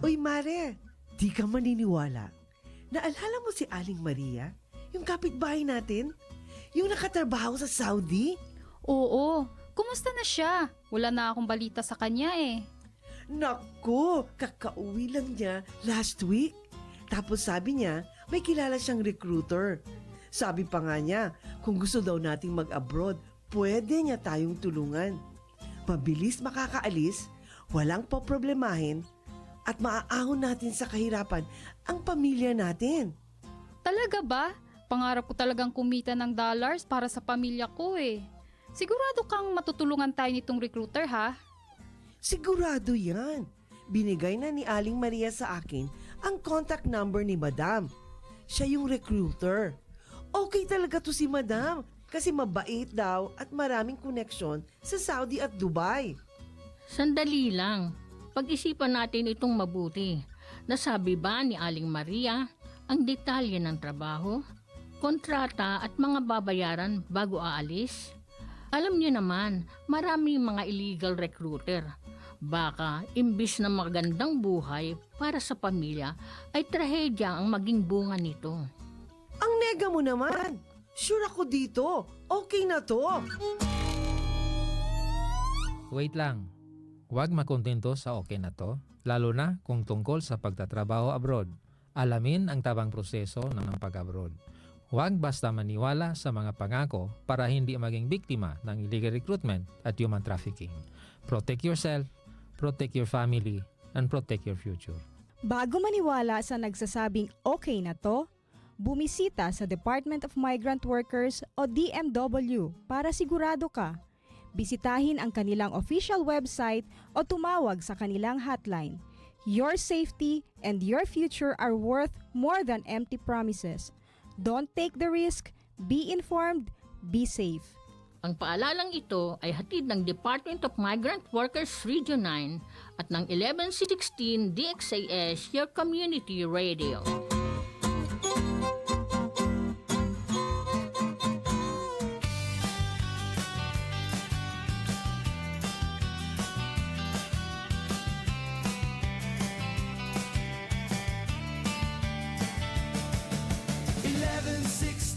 Uy, Mare, di ka maniniwala. Naalala mo si Aling Maria? Yung kapitbahay natin? Yung nakatrabaho sa Saudi? Oo, kumusta na siya? Wala na akong balita sa kanya eh. Naku, kakauwi lang niya last week. Tapos sabi niya, may kilala siyang recruiter. Sabi pa nga niya, kung gusto daw nating mag-abroad, pwede niya tayong tulungan. Mabilis makakaalis, walang poproblemahin, at maaahon natin sa kahirapan ang pamilya natin. Talaga ba? Pangarap ko talagang kumita ng dollars para sa pamilya ko eh. Sigurado kang matutulungan tayo nitong recruiter ha? Sigurado yan. Binigay na ni Aling Maria sa akin ang contact number ni Madam. Siya yung recruiter. Okay talaga to si Madam kasi mabait daw at maraming koneksyon sa Saudi at Dubai. Sandali lang. Pag-isipan natin itong mabuti. Nasabi ba ni Aling Maria ang detalye ng trabaho, kontrata at mga babayaran bago aalis? Alam niyo naman, maraming mga illegal recruiter. Baka, imbis na magandang buhay para sa pamilya, ay trahedya ang maging bunga nito. Ang nega mo naman. Sure ako dito. Okay na to. Wait lang. Huwag makontento sa okay na to, lalo na kung tungkol sa pagtatrabaho abroad. Alamin ang tabang proseso ng pag-abroad. Huwag basta maniwala sa mga pangako para hindi maging biktima ng illegal recruitment at human trafficking. Protect yourself, protect your family, and protect your future. Bago maniwala sa nagsasabing okay na to, bumisita sa Department of Migrant Workers o DMW para sigurado ka. Bisitahin ang kanilang official website o tumawag sa kanilang hotline. Your safety and your future are worth more than empty promises. Don't take the risk. Be informed. Be safe. Ang paalalang ito ay hatid ng Department of Migrant Workers Region 9 at ng 1116 DXAS, your community radio.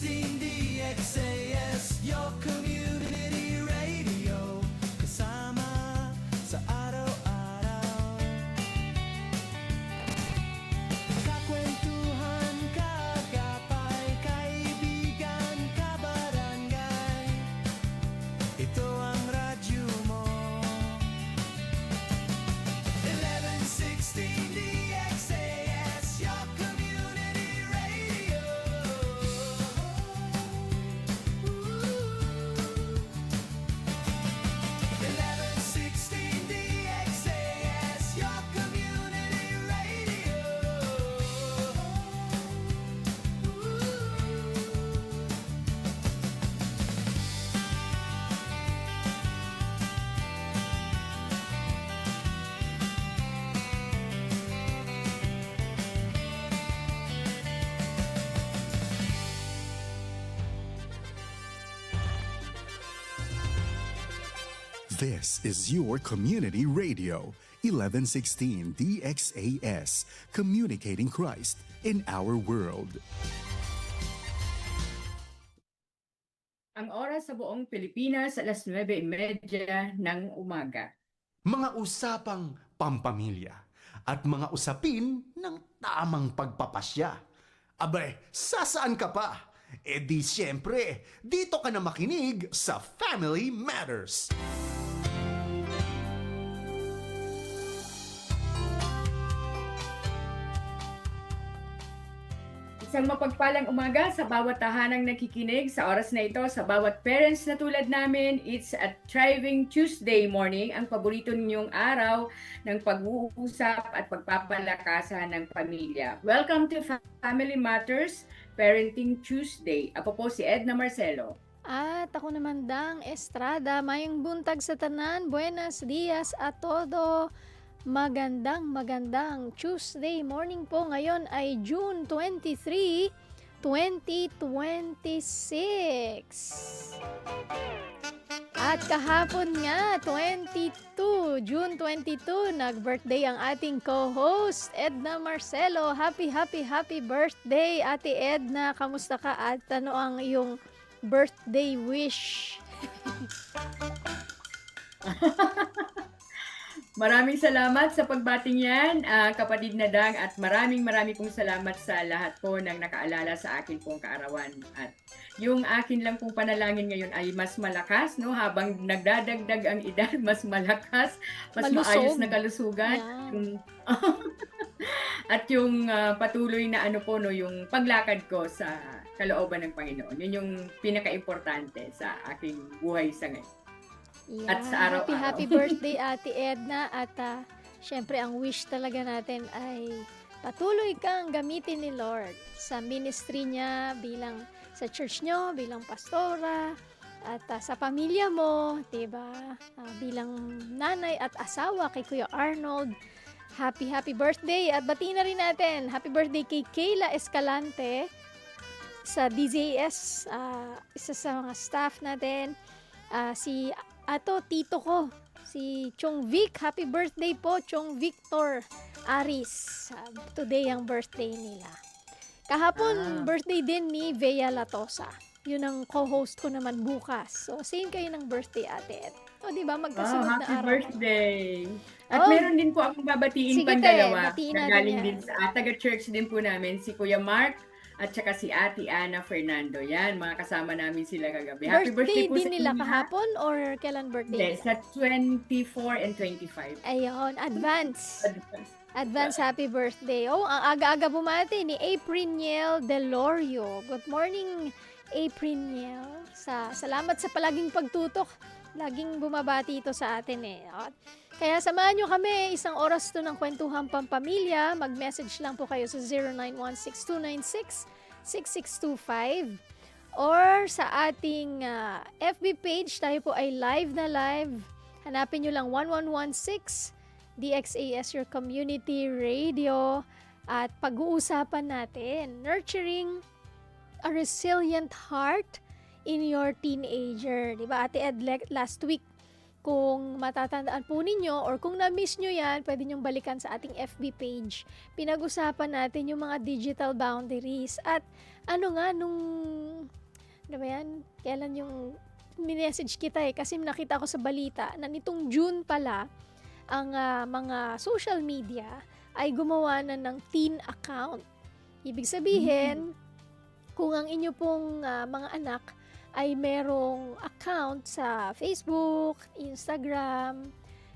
DXAS, your community radio. Kasama sa araw-araw. Kakwentuhan, kagapay, kaibigan, kabarangay. Ito ang radyo mo. 1116 DXAS, your community radio. 1116 DXAS, your community radio. This is your community radio, 1116 DXAS, communicating Christ in our world. Ang oras sa buong Pilipinas, alas 9:30 ng umaga. Mga usapang pampamilya at mga usapin ng tamang pagpapasya. Abay, sasaan ka pa? E di siyempre, dito ka na makinig sa Family Matters. Isang mapagpalang umaga sa bawat tahanang nakikinig sa oras na ito, sa bawat parents na tulad namin. It's a thriving Tuesday morning, ang paborito ninyong araw ng pag-uusap at pagpapalakasan ng pamilya. Welcome to Family Matters, Parenting Tuesday. Ako po si Edna Marcelo. At ako naman Dang Estrada, mayong buntag sa tanan, buenos dias a todo. Magandang Tuesday morning po. Ngayon ay June 23, 2026. At kahapon nga, 22 June 22, nag-birthday ang ating co-host, Edna Marcelo. Happy, happy, happy birthday, Ate Edna. Kamusta ka at ano ang iyong birthday wish? Maraming salamat sa pagbating yan, kapatid na Dang, at maraming pong salamat sa lahat po ng nakaalala sa akin pong kaarawan. At yung akin lang pong panalangin ngayon ay mas malakas, no? Habang nagdadagdag ang edad, mas malakas, mas Malusog. maayos na kalusugan. Yan. Yung- at yung patuloy na ano po, no, yung paglakad ko sa kalooban ng Panginoon. Yun yung pinaka-importante sa aking buhay sa ngayon. At sa araw-araw. Happy, happy birthday, Ate Edna. At syempre, ang wish talaga natin ay patuloy kang gamitin ni Lord sa ministry niya bilang sa church nyo, bilang pastora, at sa pamilya mo, diba? Bilang nanay at asawa kay Kuya Arnold. Happy, happy birthday. At batiin na rin natin, happy birthday kay Kayla Escalante sa DZS, isa sa mga staff natin. Si tito ko, si Chong Vic. Happy birthday po, Chong Victor Aris. Today ang birthday nila. Kahapon, birthday din ni Vea Latosa. Yun ang co-host ko naman bukas. So, same kayo ng birthday, Ate Ed. O, di ba? Magkasunod na Happy araw. birthday! At Oh. meron din po akong babatiin Sige, pang te, dalawa. batiin Na natin galing yan. din sa taga-church din po namin, si Kuya Mark at saka si Ate Ana Fernando. Yan, mga kasama namin sila kagabi. Happy birthday po din sa nila inyo. kahapon or kailan birthday Hindi, nila? sa 24 and 25. Ayun, advance happy birthday. Oh, ang aga-aga bumati ni Apriniel Delorio. Good morning, Apriniel. Salamat sa palaging pagtutok. Laging bumabati ito sa atin eh. Kaya samahan nyo kami, isang oras to ng kwentuhan pampamilya. Mag-message lang po kayo sa 0916-296-6625 or sa ating FB page. Tayo po ay live na live. Hanapin nyo lang 1116 DXAS Your Community Radio. At pag-uusapan natin, nurturing a resilient heart in your teenager. Diba, Ate Ed, last week, kung matatandaan po ninyo or kung na-miss nyo yan, pwede nyong balikan sa ating FB page. Pinag-usapan natin yung mga digital boundaries. At ano nga, ano ba yan? Kailan yung minessage kita kasi nakita ko sa balita na nitong June pala, ang mga social media ay gumawa na ng teen account. Ibig sabihin, kung ang inyo pong mga anak ay merong account sa Facebook, Instagram,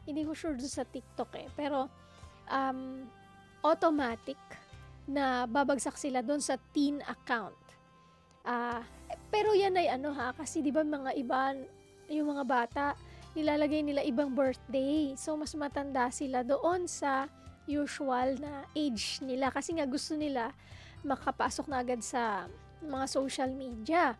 hindi ko sure doon sa TikTok pero automatic na babagsak sila doon sa teen account. Pero yan ay kasi di ba mga iba, yung mga bata, nilalagay nila ibang birthday. So, mas matanda sila doon sa usual na age nila. Kasi nga gusto nila makapasok na agad sa mga social media.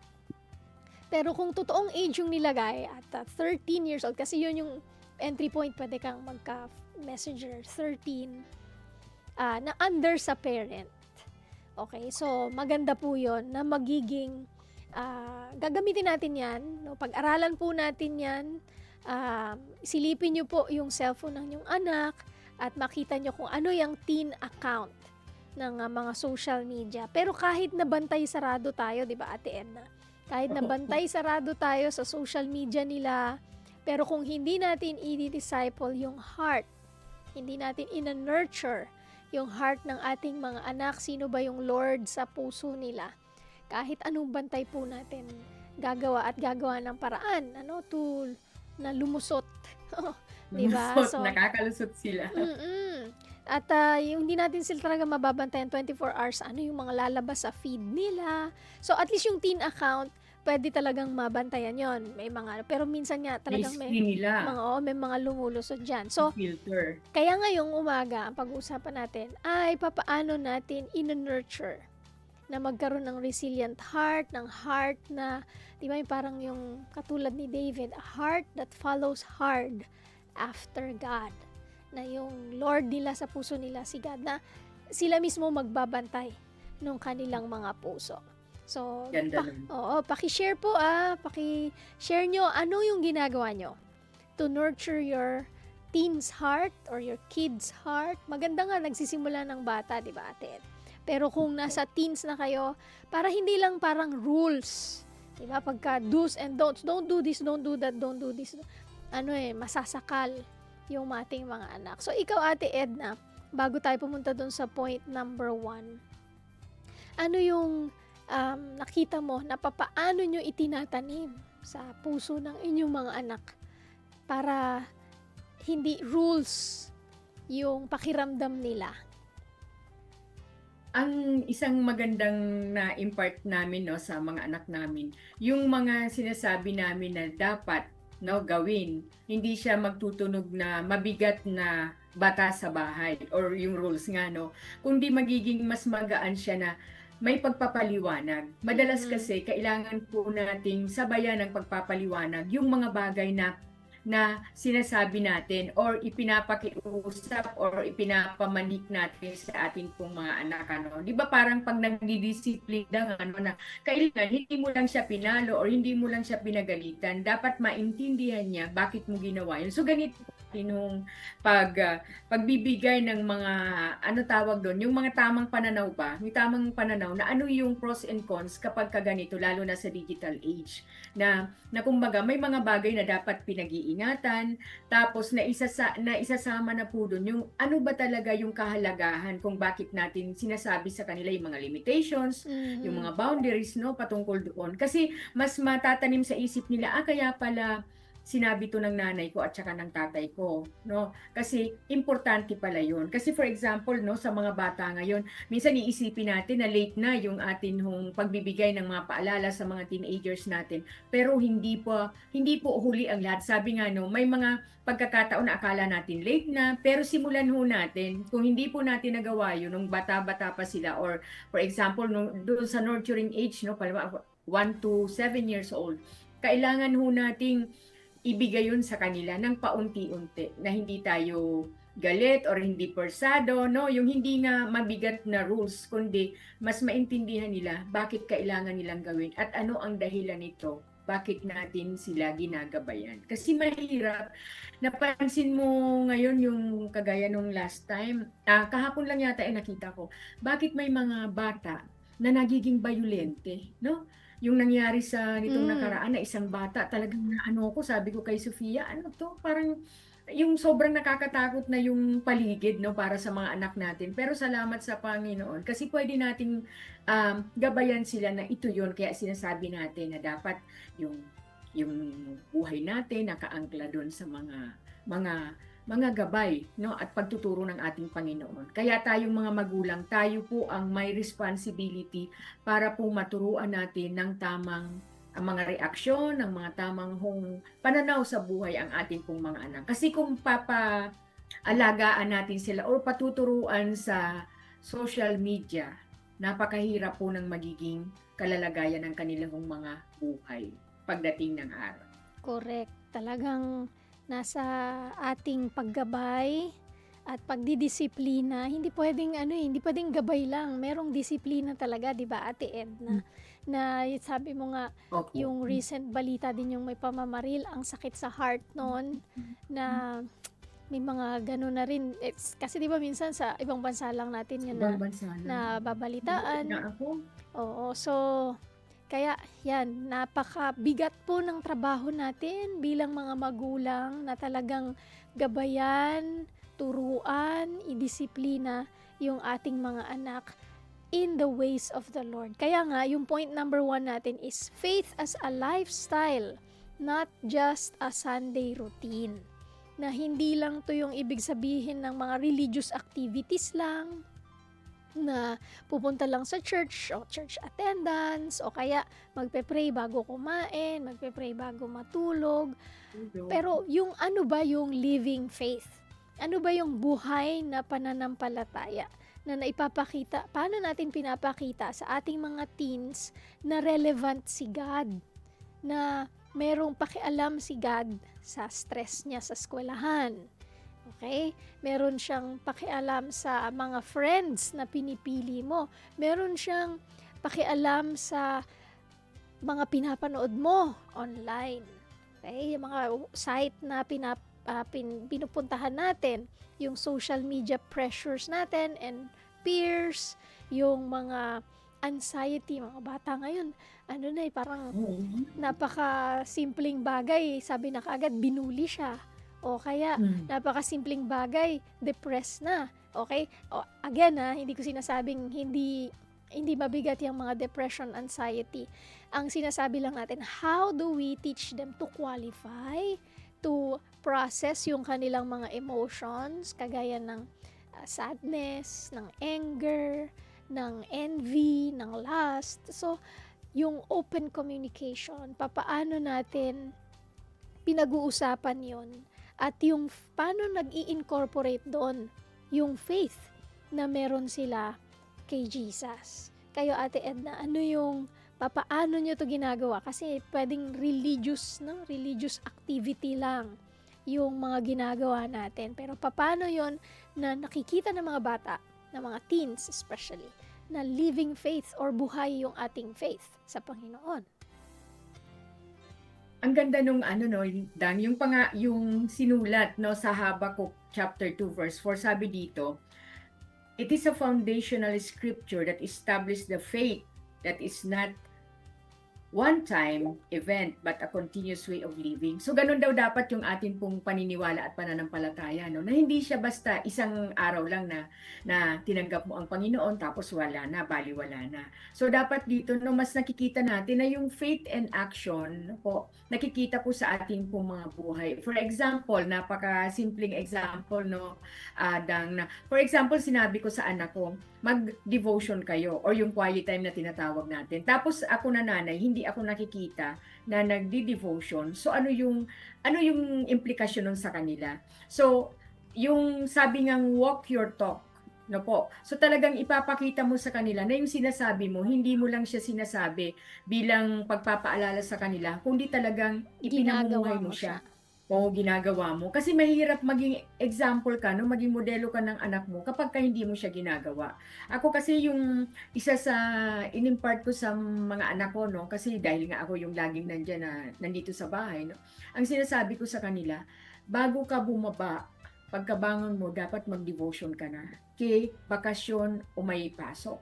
Pero kung totoong age yung nilagay at 13 years old, kasi yun yung entry point, pwede kang magka-messenger, 13, na under sa parent. Okay, so maganda po yun na magiging, gagamitin natin yan, no? Pag-aralan po natin yan, silipin nyo po yung cellphone ng yung anak at makita nyo kung ano yung teen account ng mga social media. Pero kahit nabantay sarado tayo, di ba Ate Edna? Kahit nabantay sarado tayo sa social media nila, pero kung hindi natin i-disciple yung heart, hindi natin ina-nurture yung heart ng ating mga anak, sino ba yung Lord sa puso nila, kahit anong bantay po natin gagawa ng paraan, na lumusot. Diba? Lumusot, nakakalusot sila. At yung hindi natin sila talaga mababantayan 24 hours, yung mga lalabas sa feed nila. So at least yung teen account, pwede talagang mabantayan yon. May mga, pero minsan nga talagang may mga lumulusot dyan. So, filter. Kaya ngayong umaga, ang pag-uusapan natin ay papaano natin in-nurture na magkaroon ng resilient heart, ng heart na, di ba, parang yung katulad ni David, a heart that follows hard after God. Na yung Lord nila sa puso nila, si God, na sila mismo magbabantay ng kanilang mga puso. So, paki-share po paki-share nyo ano yung ginagawa nyo to nurture your teen's heart or your kid's heart, maganda nga nagsisimula ng bata, di ba, Ate Ed? Pero kung nasa teens na kayo, para hindi lang parang rules, di ba? Pagka do's and don'ts, don't do this, don't do that, don't do this. Masasakal yung ating mga anak. So, ikaw, Ate Edna, bago tayo pumunta dun sa point number 1, ano yung nakita mo na papaano nyo itinatanim sa puso ng inyong mga anak para hindi rules yung pakiramdam nila? Ang isang magandang na impart namin sa mga anak namin, yung mga sinasabi namin na dapat gawin, hindi siya magtutunog na mabigat na batas sa bahay or yung rules nga kundi magiging mas magaan siya na may pagpapaliwanag. Madalas kasi kailangan po nating sabayan ng pagpapaliwanag yung mga bagay na sinasabi natin or ipinapakiusap or ipinapamanik natin sa atin pong mga anak. Di ba parang pag nagdidisiplina na kailangan hindi mo lang siya pinalo or hindi mo lang siya pinagalitan, dapat maintindihan niya bakit mo ginawa yun. So ganito yung pagbibigay ng mga tawag doon, yung mga tamang pananaw ba, yung tamang pananaw na ano yung pros and cons kapag kaganito, lalo na sa digital age, na kumbaga may mga bagay na dapat pinag-iingatan, tapos na isasama na po doon yung ano ba talaga yung kahalagahan kung bakit natin sinasabi sa kanila yung mga limitations, yung mga boundaries patungkol doon. Kasi mas matatanim sa isip nila, kaya pala sinabi to ng nanay ko at saka ng tatay ko, Kasi importante pala yun. Kasi for example, sa mga bata ngayon, minsan iisipin natin na late na yung atin pagbibigay ng mga paalala sa mga teenagers natin. Pero hindi po huli ang lahat. Sabi nga may mga pagkakataon na akala natin late na, pero simulan natin. Kung hindi po natin nagawa yun nung bata-bata pa sila, or for example, doon sa nurturing age, 1 to 7 years old, kailangan nating ibigay yun sa kanila ng paunti-unti na hindi tayo galit or hindi persado, yung hindi nga mabigat na rules, kundi mas maintindihan nila bakit kailangan nilang gawin at ano ang dahilan nito, bakit natin sila ginagabayan. Kasi mahirap, napansin mo ngayon yung kagaya nung last time, kahapon lang yata nakita ko, bakit may mga bata na nagiging violente, yung nangyari sa nitong nakaraan na isang bata, talagang sabi ko kay Sofia, parang yung sobrang nakakatakot na yung paligid para sa mga anak natin. Pero salamat sa Panginoon kasi pwede nating gabayan sila na ito yun, kaya sinasabi natin na dapat yung buhay natin nakaangkla doon sa mga gabay at pagtuturo ng ating Panginoon. Kaya tayong mga magulang, tayo po ang may responsibility para po maturuan natin ng tamang ang mga reaksyon, ng mga tamang pananaw sa buhay ang ating pong mga anak. Kasi kung alagaan natin sila o patuturuan sa social media, napakahirap po ng magiging kalalagayan ng kanilang mga buhay pagdating ng araw. Correct. Talagang nasa ating paggabay at pagdidisiplina, hindi pwedeng gabay lang. Merong disiplina talaga, 'di ba, Ate Edna? Na sabi mo nga, Opo. yung recent balita din yung may pamamaril, ang sakit sa heart noon na may mga gano'n na rin. Kasi 'di ba minsan sa ibang bansa lang natin yun na babalitaan. Na ako. Oo, so kaya yan, napakabigat po ng trabaho natin bilang mga magulang na talagang gabayan, turuan, idisiplina yung ating mga anak in the ways of the Lord. Kaya nga, yung point number 1 natin is faith as a lifestyle, not just a Sunday routine. Na hindi lang to yung ibig sabihin ng mga religious activities lang, na pupunta lang sa church o church attendance o kaya magpe-pray bago kumain, magpe-pray bago matulog. Pero yung ano ba yung living faith? Ano ba yung buhay na pananampalataya na naipapakita, paano natin pinapakita sa ating mga teens na relevant si God, na merong pakialam si God sa stress niya sa eskwelahan. Okay? Meron siyang pakialam sa mga friends na pinipili mo. Meron siyang pakialam sa mga pinapanood mo online. Okay? Yung mga site na pinupuntahan natin, yung social media pressures natin and peers, yung mga anxiety, mga bata ngayon, ano na parang napaka-simpleng bagay, sabi na kaagad, binuli siya. O kaya, napaka-simpleng bagay, depressed na. Okay? O, again hindi ko sinasabing hindi mabigat yung mga depression, anxiety. Ang sinasabi lang natin, how do we teach them to qualify, to process yung kanilang mga emotions, kagaya ng sadness, ng anger, ng envy, ng lust. So, yung open communication, papaano natin pinag-uusapan yon at yung paano nag-i-incorporate doon yung faith na meron sila kay Jesus. Kayo, Ate Edna, ano yung papaano nyo to ginagawa? Kasi pwedeng religious activity lang yung mga ginagawa natin. Pero papaano yon na nakikita ng mga bata, ng mga teens especially, na living faith or buhay yung ating faith sa Panginoon? Ang ganda nung Dang, yung sinulat sa Habakuk chapter 2 verse 4, sabi dito, it is a foundational scripture that establishes the faith that is not one-time event but a continuous way of living. So ganun daw dapat yung atin pong paniniwala at pananampalataya, no? Na hindi siya basta isang araw lang na tinanggap mo ang Panginoon tapos wala na, baliwala na. So dapat dito mas nakikita natin na yung faith and action po, nakikita po sa ating pong mga buhay. For example, napaka-simpleng example, for example, sinabi ko sa anak ko, mag-devotion kayo or yung quiet time na tinatawag natin. Tapos ako na nanay, hindi ako nakikita na nagdi-devotion. So ano yung implikasyon nun sa kanila? So yung sabi ngang walk your talk, no po. So talagang ipapakita mo sa kanila na yung sinasabi mo, hindi mo lang siya sinasabi bilang pagpapaalala sa kanila, kundi talagang ipinamumuhay mo siya. O ginagawa mo. Kasi mahirap maging example ka, no? Maging modelo ka ng anak mo kapag hindi mo siya ginagawa. Ako kasi yung isa sa inimpart ko sa mga anak ko, no? Kasi dahil nga ako yung laging nandito sa bahay, no? Ang sinasabi ko sa kanila, bago ka bumaba, pagkabangon mo, dapat mag-devotion ka na. Kay bakasyon o may pasok.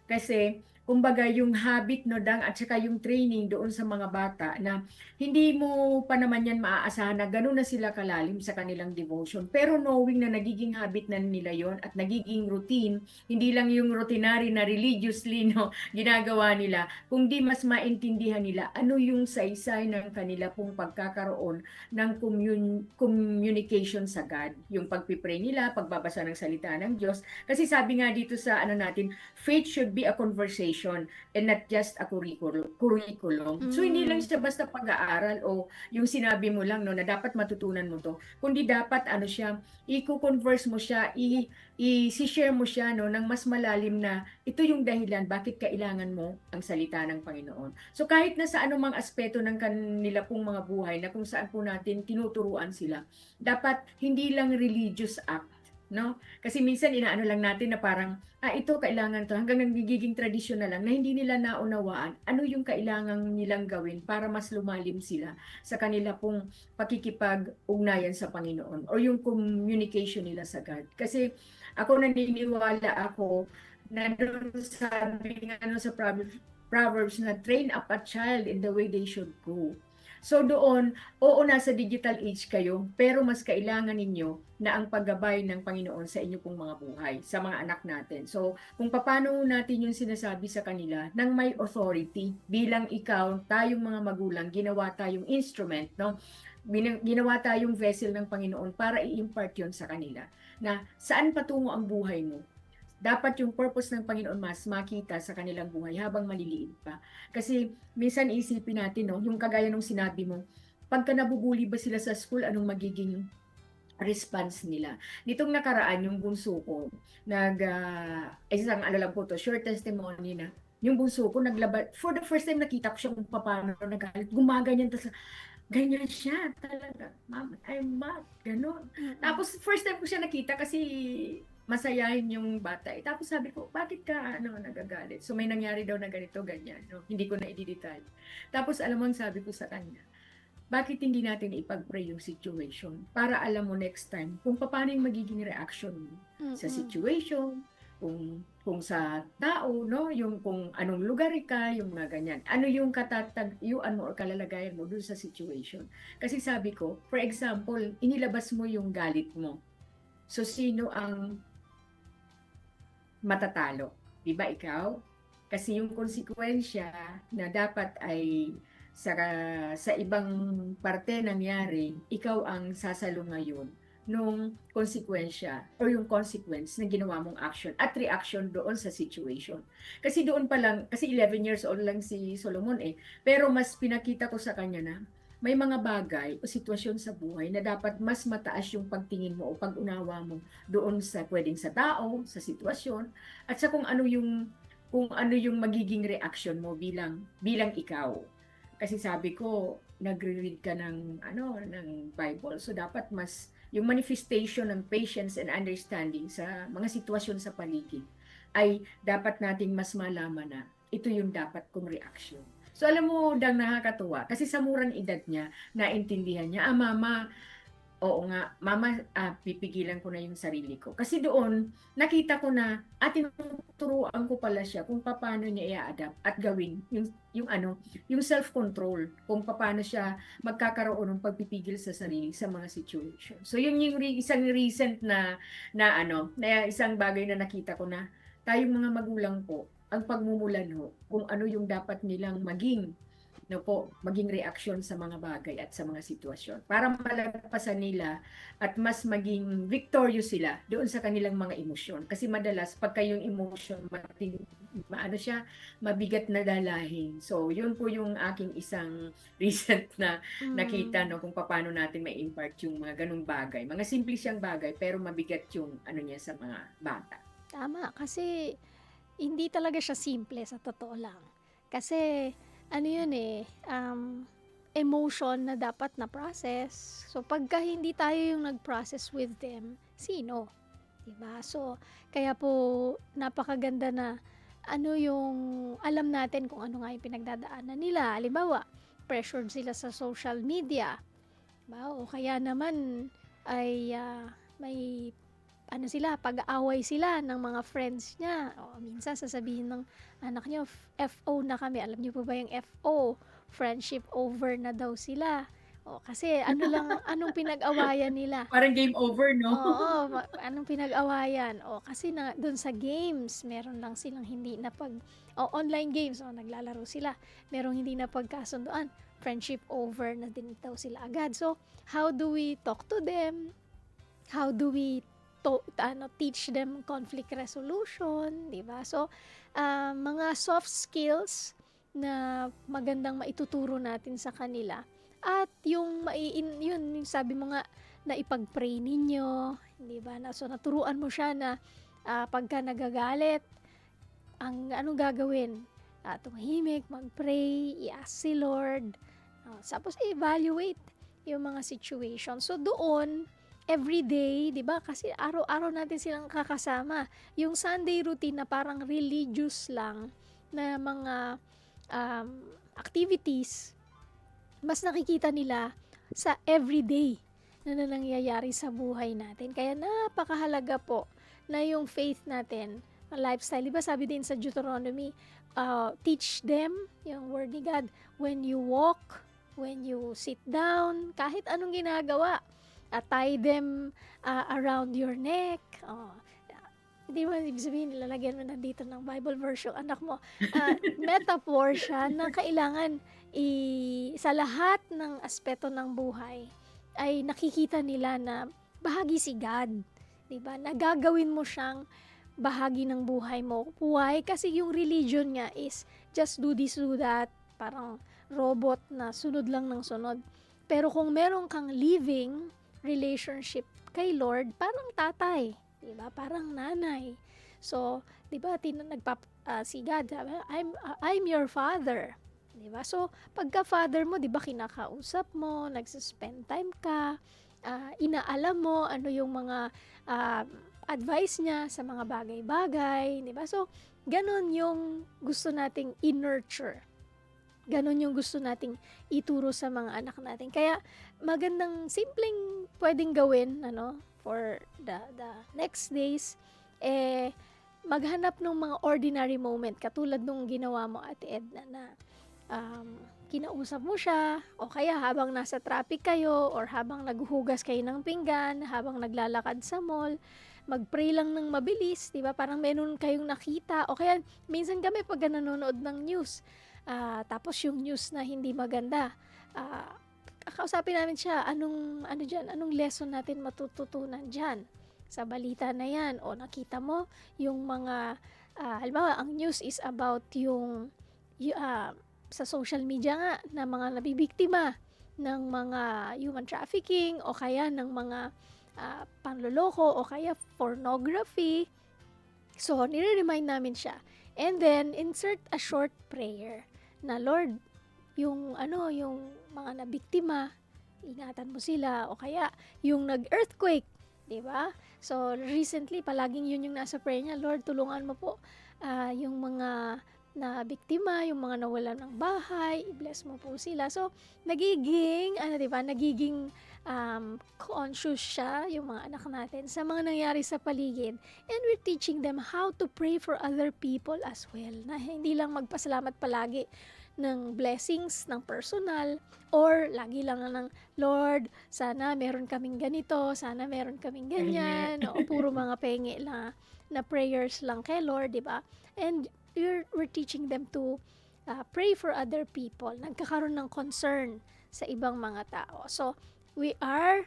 Kasi kumbaga yung habit Dang, at saka yung training doon sa mga bata na hindi mo pa naman yan maaasahan na gano'n na sila kalalim sa kanilang devotion. Pero knowing na nagiging habit na nila yon at nagiging routine, hindi lang yung routinary na religiously ginagawa nila, kundi mas maintindihan nila ano yung saysay ng kanila pong pagkakaroon ng communication sa God. Yung pagpipray nila, pagbabasa ng salita ng Diyos. Kasi sabi nga dito sa natin, faith should be a conversation and not just a curriculum. So hindi lang siya basta pag-aaral o yung sinabi mo lang na dapat matutunan mo to, kundi dapat siya, i-converse mo siya, i-share mo siya ng mas malalim na ito yung dahilan bakit kailangan mo ang salita ng Panginoon. So kahit na sa anumang aspeto ng kanila pong mga buhay na kung saan po natin tinuturuan sila, dapat hindi lang religious act, no? Kasi minsan inaano lang natin na parang ito kailangan to, hanggang nagiging traditional lang na hindi nila naunawaan ano yung kailangan nilang gawin para mas lumalim sila sa kanila pong pakikipag-ugnayan sa Panginoon or yung communication nila sa God. Kasi ako naniniwala ako na doon sabi nga sa Proverbs na train up a child in the way they should go. So doon, nasa digital age kayo, pero mas kailangan ninyo na ang paggabay ng Panginoon sa inyo pong mga buhay, sa mga anak natin. So kung paano natin yung sinasabi sa kanila, nang may authority, bilang ikaw, tayong mga magulang, ginawa tayong instrument, no? Ginawa tayong vessel ng Panginoon para i-impart yun sa kanila. Na saan patungo ang buhay mo? Dapat yung purpose ng Panginoon mas makita sa kanilang buhay habang maliliit pa. Kasi minsan isipin natin, yung kagaya nung sinabi mo, pagka nabubuli ba sila sa school, anong magiging response nila? Nitong nakaraan, yung bunso ko, isang lang po to, short testimony na, yung bunso ko naglaba, for the first time nakita ko siya kung paano nagalit, gumaganyan, tapos ganyan siya talaga, ma'am, I'm mad, gano'n. Tapos first time ko siya nakita kasi masayahin yung bata. Tapos sabi ko, bakit ka nagagalit? So may nangyari daw na ganito, ganyan. No? Hindi ko na i-detail. Tapos alam mo ang sabi ko sa kanya, bakit hindi natin ipag-pray yung situation para alam mo next time kung paano yung magiging reaction mo sa situation, kung sa tao, no, yung kung anong lugar ka, yung mga ganyan. Ano yung katataguyuan mo or kalalagayan mo dun sa situation. Kasi sabi ko, for example, inilabas mo yung galit mo. So sino ang matatalo? 'Di ba ikaw? Kasi yung konsekwensya na dapat ay sa ibang parte nangyari, ikaw ang sasalo ngayon nung konsekwensya or yung consequence na ginawa mong action at reaction doon sa situation. Kasi doon pa lang, kasi 11 years old lang si Solomon pero mas pinakita ko sa kanya na may mga bagay o sitwasyon sa buhay na dapat mas mataas yung pagtingin mo o pag-unawa mo doon sa pwedeng sa tao, sa sitwasyon, at sa kung ano yung magiging reaction mo bilang ikaw. Kasi sabi ko, nagre-read ka ng Bible, so dapat mas yung manifestation ng patience and understanding sa mga sitwasyon sa paligid ay dapat nating mas malaman na ito yung dapat kong reaction. So alam mo, Dang, nakakatuwa kasi sa murang edad niya, naintindihan niya, mama, oo nga, mama, pipigilan ko na yung sarili ko. Kasi doon, nakita ko na, tinuturuan ko pala siya kung paano niya i-adapt at gawin yung self-control, kung paano siya magkakaroon ng pagpipigil sa sarili sa mga situation. So yun yung isang recent na isang bagay na nakita ko na tayong mga magulang po, ang pagmumulan kung ano yung dapat nilang maging reaksyon sa mga bagay at sa mga sitwasyon para malagpasan nila at mas maging victorious sila doon sa kanilang mga emosyon. Kasi madalas pagka yung emotion mabigat na dalahin. So yun po yung aking isang recent na nakita kung paano natin may impart yung mga ganung bagay. Mga simple siyang bagay pero mabigat yung niya sa mga bata. Tama, kasi hindi talaga siya simple sa totoo lang. Kasi emotion na dapat na process. So pagka hindi tayo yung nag-process with them, sino? Diba? So kaya po napakaganda na yung alam natin kung ano nga yung pinagdadaanan nila. Halimbawa, pressured sila sa social media. Diba? O kaya naman ay may pag-aaway sila ng mga friends niya. O, minsan sasabihin ng anak niyo, FO na kami. Alam niyo po ba yung FO? Friendship over na daw sila. O, kasi anong pinag-awayan nila? Parang game over, no? Oo, anong pinag-awayan? O, kasi doon sa games, meron lang silang hindi online games, naglalaro sila. Merong hindi na pagkasunduan. Friendship over na din daw sila agad. So, how do we talk to them? How do we teach them conflict resolution, di ba? So, mga soft skills na magandang maituturo natin sa kanila. At yung sabi mo nga na ipag-pray ninyo, di ba? So, naturuan mo siya na pagka nagagalit, ang anong gagawin? Tumahimik, mag-pray, i-ask si Lord, tapos evaluate yung mga situation. So, doon, everyday, 'di ba? Kasi araw-araw natin silang kakasama. Yung Sunday routine na parang religious lang na mga activities, mas nakikita nila sa everyday na nangyayari sa buhay natin. Kaya napakahalaga po na yung faith natin, lifestyle. 'Di ba sabi din sa Deuteronomy, teach them yung word ni God when you walk, when you sit down, kahit anong ginagawa. Tie them around your neck. Hindi mo ibig sabihin, nilalagyan mo na dito ng Bible verse yung anak mo. Metaphor siya na kailangan sa lahat ng aspeto ng buhay ay nakikita nila na bahagi si God. Diba? Nagagawin mo siyang bahagi ng buhay mo. Why? Kasi yung religion niya is just do this, do that. Parang robot na sunod lang ng sunod. Pero kung meron kang living relationship kay Lord, parang tatay, 'di ba? Parang nanay. So, 'di ba, si God, I'm your father. 'Di ba? So, pagka father mo, 'di ba, kinakausap mo, nagse-spend time ka, inaalam mo ano yung mga advice niya sa mga bagay-bagay, 'di ba? So, ganun yung gusto nating i-nurture Ganon yung gusto nating ituro sa mga anak natin. Kaya magandang simpleng pwedeng gawin for the next days, maghanap ng mga ordinary moment katulad nung ginawa mo, Ate Edna, na kinausap mo siya, o kaya habang nasa traffic kayo, or habang naghuhugas kayo ng pinggan, habang naglalakad sa mall, mag-pray lang ng mabilis, di ba? Parang meron kayong nakita, o kaya minsan kami pag nanonood ng news, tapos yung news na hindi maganda, kausapin namin siya, anong lesson natin matututunan dyan sa balita na yan, o nakita mo yung mga, halimbawa, ang news is about yung sa social media nga na mga nabibiktima ng mga human trafficking, o kaya ng mga panloloko, o kaya pornography. So, nire-remind namin siya. And then, insert a short prayer na, Lord, yung mga nabiktima, ingatan mo sila, o kaya yung nag-earthquake, di ba? So, recently, palaging yun yung nasa prayer niya, Lord, tulungan mo po yung mga na biktima, yung mga nawalan ng bahay, i-bless mo po sila. So, nagiging conscious siya, yung mga anak natin, sa mga nangyari sa paligid. And we're teaching them how to pray for other people as well. Na hindi lang magpasalamat palagi ng blessings ng personal, or lagi lang ng, Lord, sana meron kaming ganito, sana meron kaming ganyan, o puro mga penge na prayers lang kay Lord, di ba? And we're teaching them to pray for other people. Nagkakaroon ng concern sa ibang mga tao. So, we are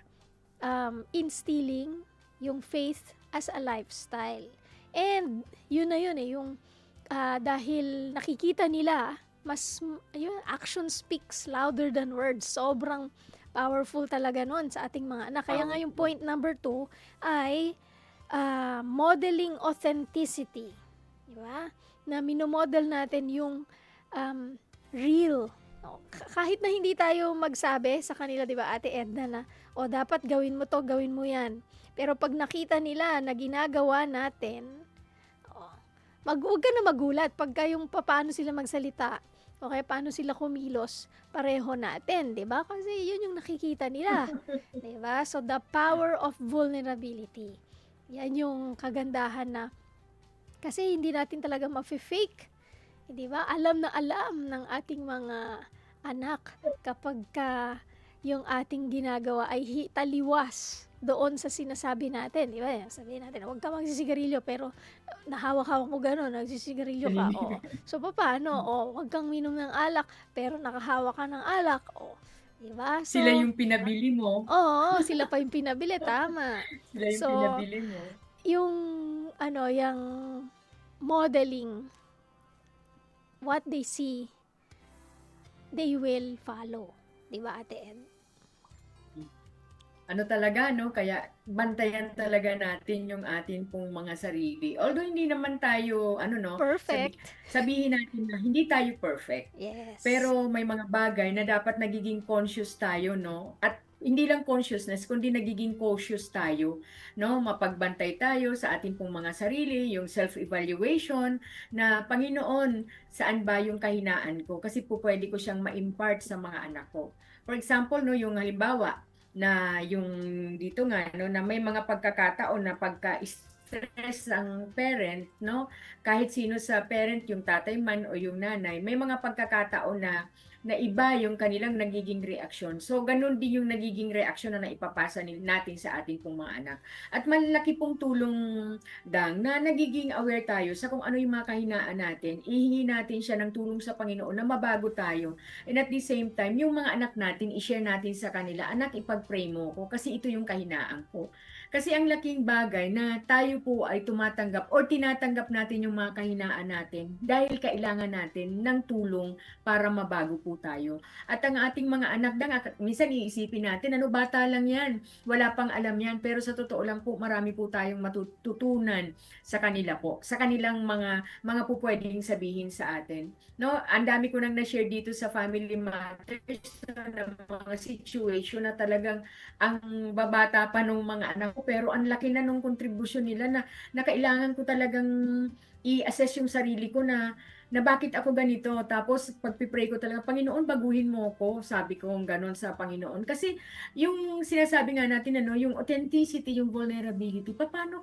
instilling yung faith as a lifestyle. And yun na yun yung dahil nakikita nila, action speaks louder than words. Sobrang powerful talaga nun sa ating mga anak. Kaya nga yung point number 2 ay modeling authenticity. Diba? Na minomodel natin yung real. Kahit na hindi tayo magsabi sa kanila, di ba, Ate Edna, na, dapat gawin mo to, gawin mo yan. Pero pag nakita nila na ginagawa natin, huwag ka na magulat pagka yung paano sila magsalita, o kaya paano sila kumilos, pareho natin, di ba? Kasi yun yung nakikita nila. Di ba? So, the power of vulnerability. Yan yung kagandahan na kasi hindi natin talaga ma-fake. Di ba? Alam na alam ng ating mga anak kapag yung ating ginagawa ay taliwas doon sa sinasabi natin. Di ba? Sabihin natin, huwag ka magsisigarilyo, pero nahawak-hawak mo gano'n, nagsisigarilyo ka. So, paano? Huwag kang minom ng alak, pero nakahawak ka ng alak. Di ba? So, Sila yung pinabili mo. Oo, sila pa yung pinabili, tama. Sila yung So, pinabili mo. yung yung modeling what they see, they will follow. Di ba, Ate Ed? Talaga, kaya bantayan talaga natin yung atin pong mga sarili. Although hindi naman tayo, Perfect. sabihin natin na hindi tayo perfect. Yes. Pero may mga bagay na dapat nagiging conscious tayo, At hindi lang consciousness, kundi nagiging cautious tayo, Mapagbantay tayo sa ating pong mga sarili, yung self-evaluation, na Panginoon, saan ba yung kahinaan ko? Kasi po pwede ko siyang ma-impart sa mga anak ko. For example, yung halimbawa, na yung dito nga, na may mga pagkakataon na pagka-stress ang parent, kahit sino sa parent, yung tatay man o yung nanay, may mga pagkakataon na iba yung kanilang nagiging reaksyon. So, ganun din yung nagiging reaksyon na naipapasa natin sa ating pong mga anak. At malaki pong tulong, Dang, na nagiging aware tayo sa kung ano yung mga kahinaan natin. Ihingi natin siya ng tulong sa Panginoon na mabago tayo. And at the same time, yung mga anak natin, i-share natin sa kanila, anak, ipag-pray mo ko kasi ito yung kahinaan ko. Kasi ang laking bagay na tayo po ay tumatanggap o tinatanggap natin yung mga kahinaan natin dahil kailangan natin ng tulong para mabago po tayo. At ang ating mga anak, minsan iisipin natin, bata lang yan, wala pang alam yan, pero sa totoo lang po, marami po tayong matututunan sa kanila po, sa kanilang mga po pwedeng sabihin sa atin. Ang dami ko nang na-share dito sa Family Matters na mga situation na talagang ang babata pa nung mga anak ko, pero ang laki na nung kontribusyon nila na kailangan ko talagang i-assess yung sarili ko na na bakit ako ganito. Tapos pagpipray ko talaga, Panginoon, baguhin mo ko. Sabi ko gano'n sa Panginoon. Kasi yung sinasabi nga natin, ano, yung authenticity, yung vulnerability, paano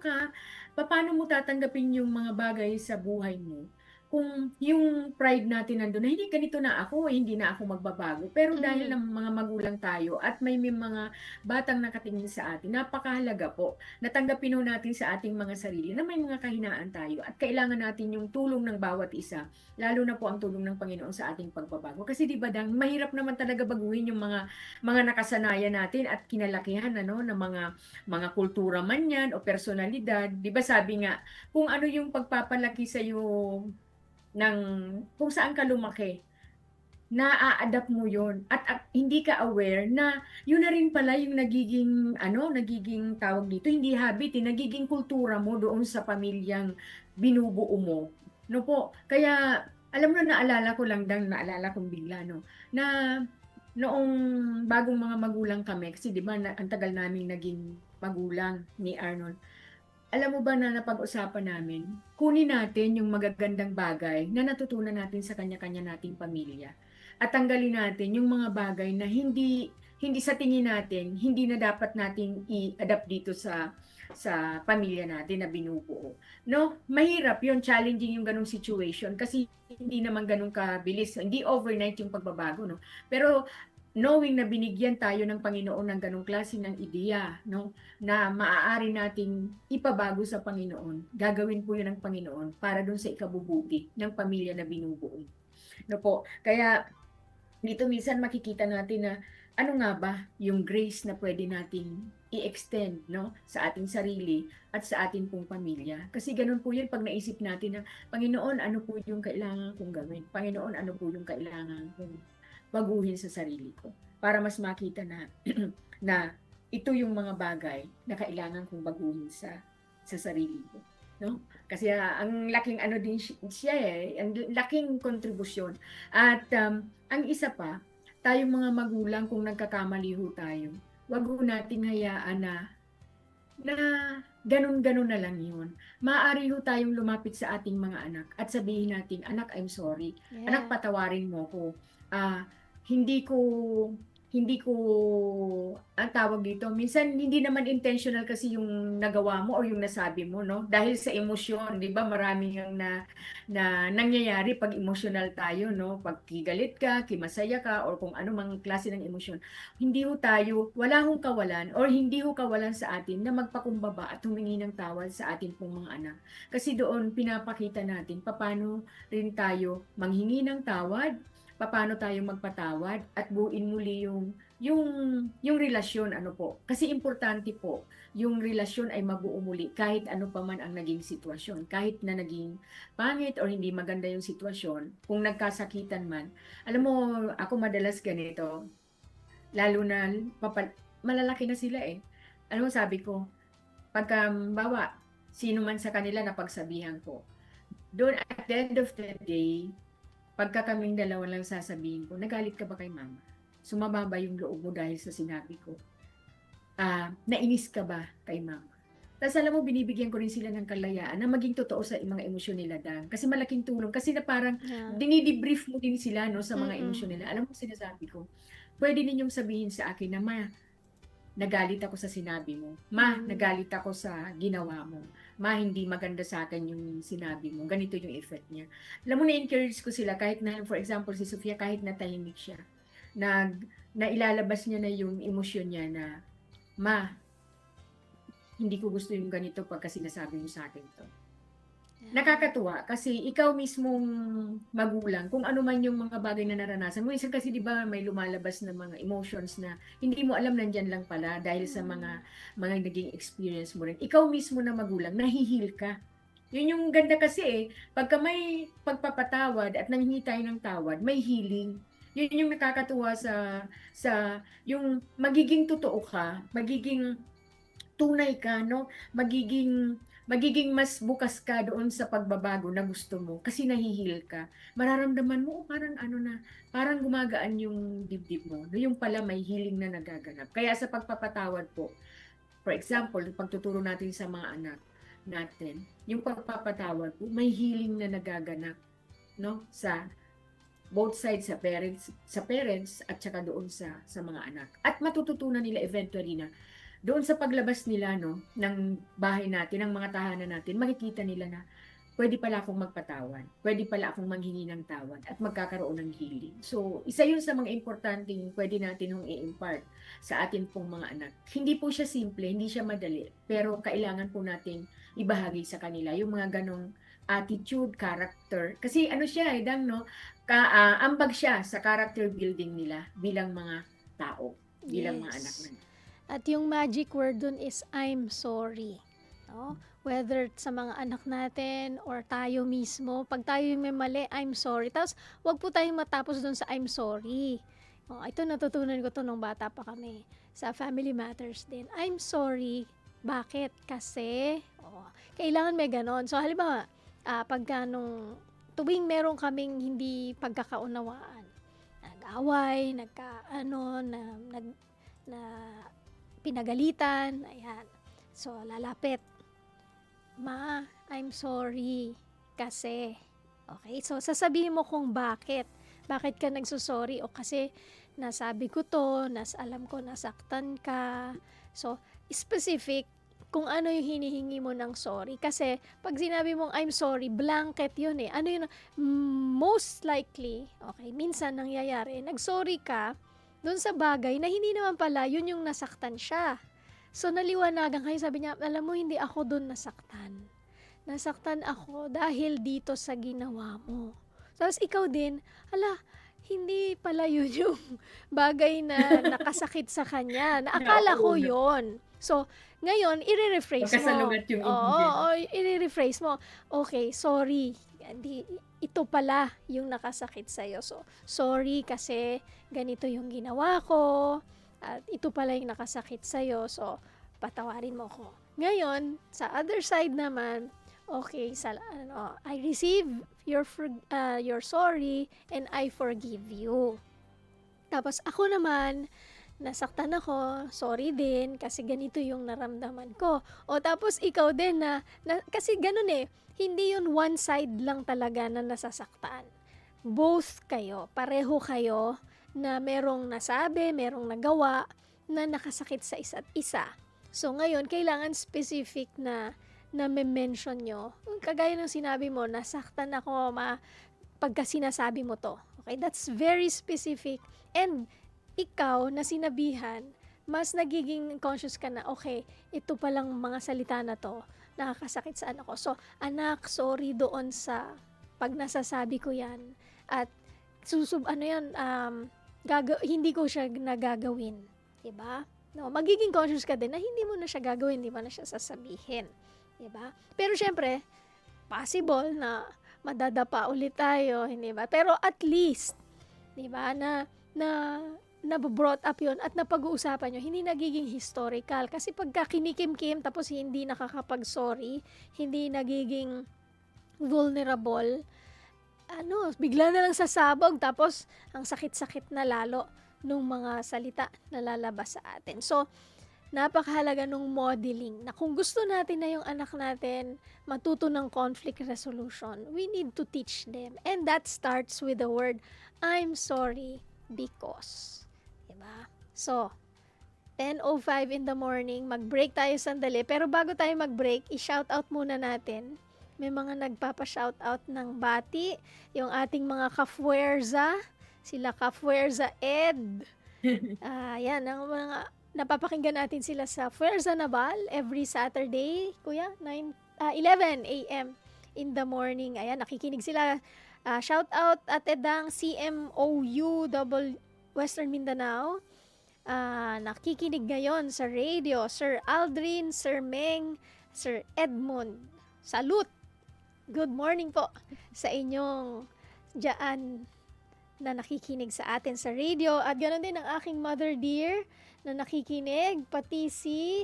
mo tatanggapin yung mga bagay sa buhay mo? Kung yung pride natin nandun, na hindi ganito na ako, hindi na ako magbabago. Pero dahil ng mga magulang tayo at may mga batang nakatingin sa atin, napakahalaga po natanggapin ho natin sa ating mga sarili na may mga kahinaan tayo at kailangan natin yung tulong ng bawat isa, lalo na po ang tulong ng Panginoon sa ating pagbabago. Kasi di ba Dang, mahirap naman talaga baguhin yung mga nakasanayan natin at kinalakihan, ano, ng mga kultura man yan o personalidad. Di ba sabi nga, kung ano yung pagpapalaki sa iyo ng kung saan ka lumaki, na-a-adapt mo yon at hindi ka aware na yun na rin pala yung nagiging tawag dito, hindi habit, nagiging kultura mo doon sa pamilyang binubuo mo. No po, kaya alam mo naalala kong bigla, no, na noong bagong mga magulang kami, kasi di ba ang tagal naming naging magulang ni Arnold. Alam mo ba na napag-usapan namin, kunin natin yung magagandang bagay na natutunan natin sa kanya-kanya nating pamilya. At tanggalin natin yung mga bagay na hindi sa tingin natin, hindi na dapat nating i-adapt dito sa pamilya natin na binubuo. No? Mahirap yun, challenging yung ganong situation kasi hindi naman ganong kabilis, hindi overnight yung pagbabago, no? Pero knowing na binigyan tayo ng Panginoon ng ganong klase ng ideya, no, na maaari nating ipabago sa Panginoon, gagawin po yun ng Panginoon para dun sa ikabubuti ng pamilya na binubuo. No po, kaya dito minsan makikita natin na ano nga ba yung grace na pwede nating i-extend, no, sa ating sarili at sa ating pong pamilya. Kasi ganun po yun pag naisip natin na, Panginoon, ano po yung kailangan kong gawin? Panginoon, ano po yung kailangan kong baguhin sa sarili ko para mas makita na na ito yung mga bagay na kailangan kong baguhin sa sarili ko, no? Kasi ang laking ano din siya ang laking kontribusyon. At ang isa pa, tayong mga magulang kung nagkakamali ho tayo, wag ho nating hayaan na ganun-ganun na lang yun. Maaari ho tayong lumapit sa ating mga anak at sabihin natin, anak, I'm sorry. Yeah. Anak, patawarin mo ko. Hindi ko ang tawag dito. Minsan hindi naman intentional kasi yung nagawa mo o yung nasabi mo, no? Dahil sa emosyon, 'di ba? Maraming ang na nangyayari pag emotional tayo, no? Pag kigalit ka, kimasaya ka or kung ano mang klase ng emosyon. Wala hong kawalan or hindi ho kawalan sa atin na magpakumbaba at humingi ng tawad sa atin pong mga anak. Kasi doon pinapakita natin paano rin tayo manghingi ng tawad, paano tayo magpatawad at buuin muli yung relasyon, ano po. Kasi importante po, yung relasyon ay mabuo muli kahit ano pa man ang naging sitwasyon. Kahit na naging pangit or hindi maganda yung sitwasyon, kung nagkasakitan man. Alam mo, ako madalas ganito, lalo na malalaki na sila eh. Alam mo, sabi ko, pagka bawa, sino man sa kanila na pagsabihan ko, doon at the end of the day, pagka kaming dalawa lang sasabihin ko, nagalit ka ba kay mama? Sumama ba yung loob mo dahil sa sinabi ko? Nainis ka ba kay mama? Tapos alam mo, binibigyan ko rin sila ng kalayaan na maging totoo sa mga emosyon nila, Dan. Kasi malaking tulong. Kasi na parang dinidebrief mo din sila, no, sa mga emosyon nila. Alam mo, sinasabi ko, pwede ninyong sabihin sa akin na, ma, nagalit ako sa sinabi mo. Ma, nagalit ako sa ginawa mo. Ma, hindi maganda sa akin yung sinabi mo. Ganito yung effect niya. Alam mo, na-encourage ko sila kahit na, for example, si Sofia, kahit na tahimik siya, na ilalabas niya na yung emosyon niya na, ma, hindi ko gusto yung ganito pagka sinasabi mo sa akin to. Nakakatuwa kasi ikaw mismong magulang, kung ano man yung mga bagay na naranasan mo. Minsan kasi di ba may lumalabas na mga emotions na hindi mo alam nandyan lang pala dahil sa mga naging experience mo rin. Ikaw mismo na magulang, nahihil ka. Yun yung ganda kasi pagka may pagpapatawad at nanghingi tayo ng tawad, may healing. Yun yung nakakatuwa sa yung magiging totoo ka, magiging tunay ka, no? Magiging mas bukas ka doon sa pagbabago na gusto mo kasi nahihil ka. Mararamdaman mo parang gumagaan yung dibdib mo. Yung pala may healing na nagaganap. Kaya sa pagpapatawad po, for example, pagtuturo natin sa mga anak natin, yung pagpapatawad po, may healing na nagaganap. no, sa both sides, sa parents at saka doon sa mga anak. At matututunan nila eventually na doon sa paglabas nila, no, ng bahay natin, ng mga tahanan natin, makikita nila na pwede pala akong magpatawad, pwede pala akong manghingi ng tawad at magkakaroon ng healing. So, isa yun sa mga importanteng pwede natin hong i-impart sa atin pong mga anak. Hindi po siya simple, hindi siya madali, pero kailangan po nating ibahagi sa kanila yung mga ganong attitude, character. Kasi ano siya, Dang, no? Ambag siya sa character building nila bilang mga tao, bilang mga Yes. anak na. At yung magic word dun is I'm sorry. No? Whether sa mga anak natin or tayo mismo, pag tayo yung may mali, I'm sorry. Tapos, wag po tayong matapos dun sa I'm sorry. Ito natutunan ko to nung bata pa kami. Sa Family Matters din. I'm sorry. Bakit? Kasi, kailangan may ganon. So, halimbawa, pagka nung tuwing meron kaming hindi pagkakaunawaan, nag-away, na pinagalitan, ayan. So, lalapit. Ma, I'm sorry. Kasi. Okay, so sasabihin mo kung bakit. Bakit ka nagsusorry? O kasi nasabi ko to, alam ko nasaktan ka. So, specific kung ano yung hinihingi mo ng sorry. Kasi, pag sinabi mong I'm sorry, blanket yun eh. Ano yun? Most likely, okay, minsan nangyayari, nagsorry ka dun sa bagay na hindi naman pala, yun yung nasaktan siya. So, naliwanagan kayo, sabi niya, alam mo, hindi ako dun nasaktan. Nasaktan ako dahil dito sa ginawa mo. Tapos, ikaw din, hindi pala yun yung bagay na nakasakit sa kanya. Naakala ko yun. So, ngayon, i-rephrase mo. Kasalungat yung i-rephrase mo. Okay, sorry. Ito pala yung nakasakit sa'yo. So, sorry kasi ganito yung ginawa ko. At ito pala yung nakasakit sa'yo. So, patawarin mo ko. Ngayon, sa other side naman, okay, I receive your sorry and I forgive you. Tapos ako naman, nasaktan ako, sorry din kasi ganito yung naramdaman ko. O tapos ikaw din na kasi ganun eh, hindi yun one side lang talaga na nasasaktan. Both kayo, pareho kayo na merong nasabi, merong nagawa na nakasakit sa isa't isa. So ngayon, kailangan specific na mention nyo. Kagaya ng sinabi mo, nasaktan ako pagka sinasabi mo to. Okay, that's very specific. And ikaw na sinabihan, mas nagiging conscious ka na, okay, ito palang mga salita na to, nakakasakit sa anak ko. So, anak, sorry doon sa pag nasasabi ko yan. At hindi ko siya nagagawin. Diba? No, magiging conscious ka din na hindi mo na siya gagawin, hindi mo na siya sasabihin. Diba? Pero syempre, possible na madadapa ulit tayo, hindi ba? Pero at least, diba, na brought up yun at napag-uusapan nyo, hindi nagiging historical. Kasi pagka kinikim-kim tapos hindi nakakapag-sorry, hindi nagiging vulnerable, bigla na lang sasabog tapos ang sakit-sakit na lalo nung mga salita na lalabas sa atin. So, napakahalaga nung modeling na kung gusto natin na yung anak natin matuto ng conflict resolution, we need to teach them. And that starts with the word, I'm sorry because. Diba? So, 10:05 in the morning, mag-break tayo sandali. Pero bago tayo mag-break, i-shoutout muna natin. May mga nagpapa-shoutout ng bati, yung ating mga Kafwerza, sila Kafwerza Ed. Yan, ang mga napapakinggan natin sila sa Fuerza Naval every Saturday, kuya, 11 a.m. in the morning. Ayan, nakikinig sila. Shout out at Edang CMOU Western Mindanao. Nakikinig ngayon sa radio. Sir Aldrin, Sir Meng, Sir Edmund. Salute! Good morning po sa inyong dyan na nakikinig sa atin sa radio. At ganoon din ang aking mother dear na nakikinig, pati si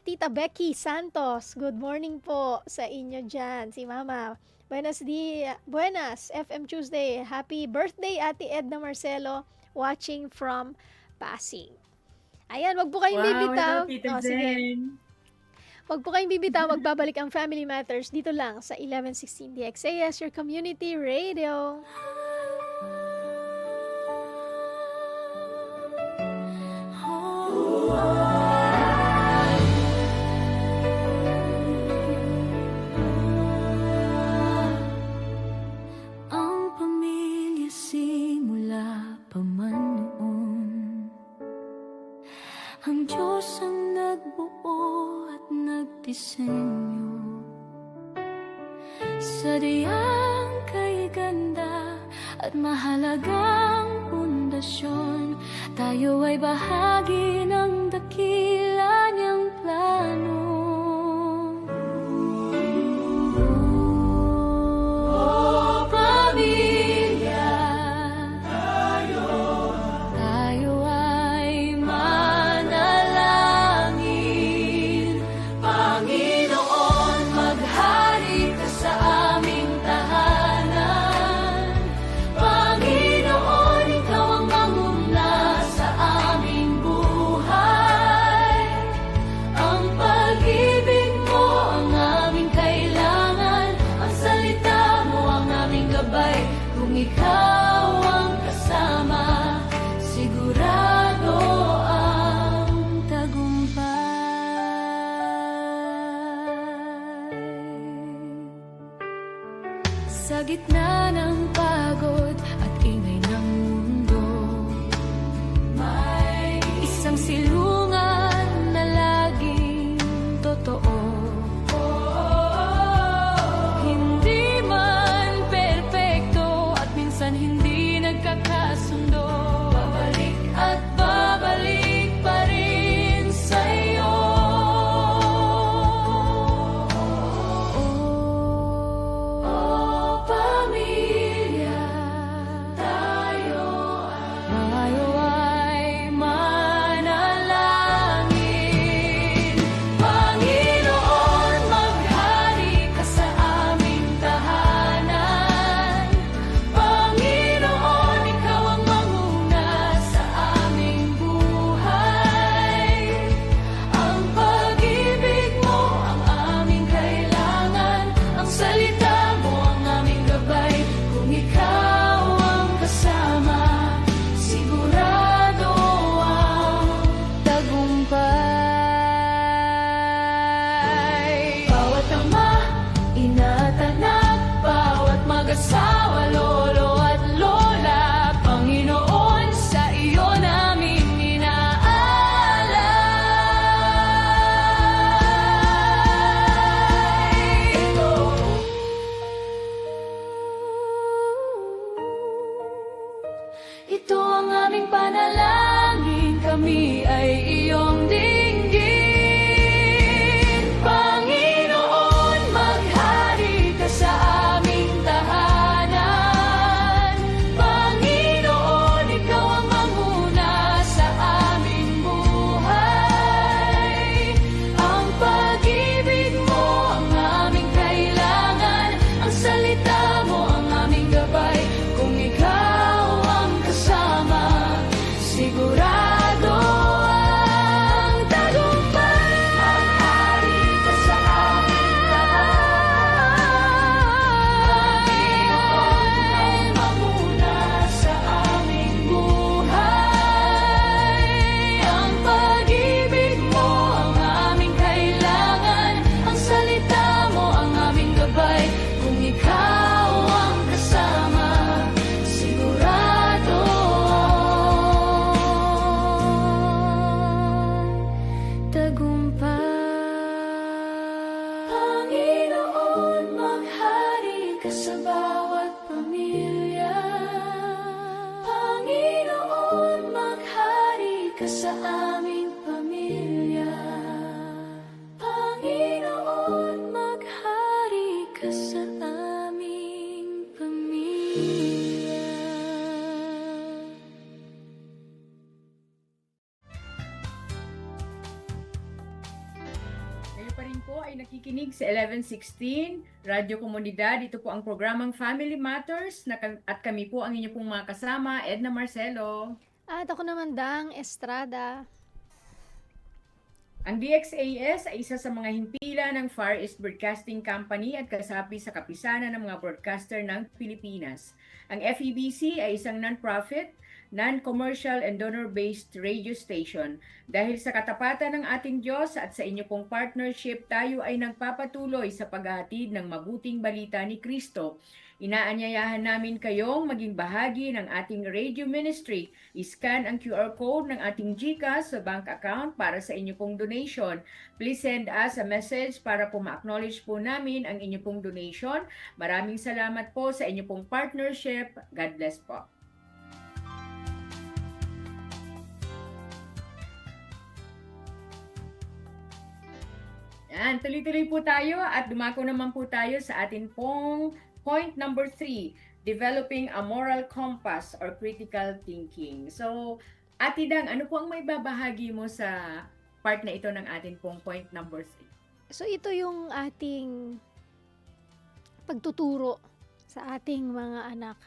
Tita Becky Santos. Good morning po sa inyo dyan, si Mama. Buenas, FM Tuesday. Happy birthday, Ate Edna Marcelo, watching from Pasig. Ayan, wag po kayong bibitaw. Tita Sige. Zen. Huwag po kayong bibitaw, magbabalik ang Family Matters dito lang sa 1116 DXAS, your community radio. Ang pamilya simula pa man noon, ang Diyos ang nagbuo at nagdisenyo. Sadyang kay ganda at mahalagang pundasyon, tayo ay bahagi ng dakila niyang plano. Oh, pamilya, tayo ay manalangin. Panginoon, maghari ka sa aming tahanan. Panginoon, ikaw ang manguna sa aming buhay. Ang pag-ibig mo ang aming kailangan. Ang salita mo ang aming gabay. Kung ikaw ang kasama, sigurado ang tagumpay. Sa gitna ng pagod at ingay ng mundo, may isang silungan na laging totoo. Hindi man perpekto at minsan hindi nagkakasundo, babalik at babalik pa rin sa'yo. Oh, pamilya, tayo ay manalangin. Panginoon, maghari ka sa aming tahanan. Panginoon, ikaw ang manguna sa aming buhay. Ang pag-ibig mo ang aming kailangan. Ang salita mo ang aming gabay. Kung ikaw ang kasama, sigurado ang tagumpay. Bawat ama, ina at anak, bawat mag-asawa, lolo at lola, Panginoon, sa iyo namin inaalay. Ito ang aming panalangin, kami ay iyong dinggin. Panginoon, maghari ka sa aming tahanan. Panginoon, ikaw ang manguna sa aming buhay. Ang pag-ibig mo ang aming kailangan. Ang salita mo ang aming gabay. Kung ikaw ang kasama, sigurado ang tagumpay. Maghari ka sa aming tahanan. Panginoon, manguna sa aming buhay. Ang pag-ibig mo ang aming kailangan. Ang salita mo ang aming gabay. Kung ikaw ang kasama, sigurado tagumpay. Panginoon, maghari ka sa bawat pamilya. Panginoon, maghari ka sa aming pamilya. Panginoon, maghari ka sa aming pamilya. Kayo pa rin po ay nakikinig sa 1116 Radyo Komunidad. Ito po ang programang Family Matters at kami po ang inyo pong mga kasama, Edna Marcelo. At ako naman, Dang Estrada. Ang DXAS ay isa sa mga himpilan ng Far East Broadcasting Company at kasapi sa kapisanan ng mga broadcaster ng Pilipinas. Ang FEBC ay isang non-profit, non-commercial and donor-based radio station. Dahil sa katapatan ng ating Diyos at sa inyo pong partnership, tayo ay nagpapatuloy sa paghahatid ng mabuting balita ni Kristo. Inaanyayahan namin kayong maging bahagi ng ating radio ministry. I-scan ang QR code ng ating GCash sa bank account para sa inyo pong donation. Please send us a message para po ma-acknowledge po namin ang inyo pong donation. Maraming salamat po sa inyo pong partnership. God bless po. Yan, tuloy-tuloy po tayo at dumako naman po tayo sa atin pong point number 3, developing a moral compass or critical thinking. So, Ate Dang, ano po ang may babahagi mo sa part na ito ng atin pong point number 3? So ito yung ating pagtuturo sa ating mga anak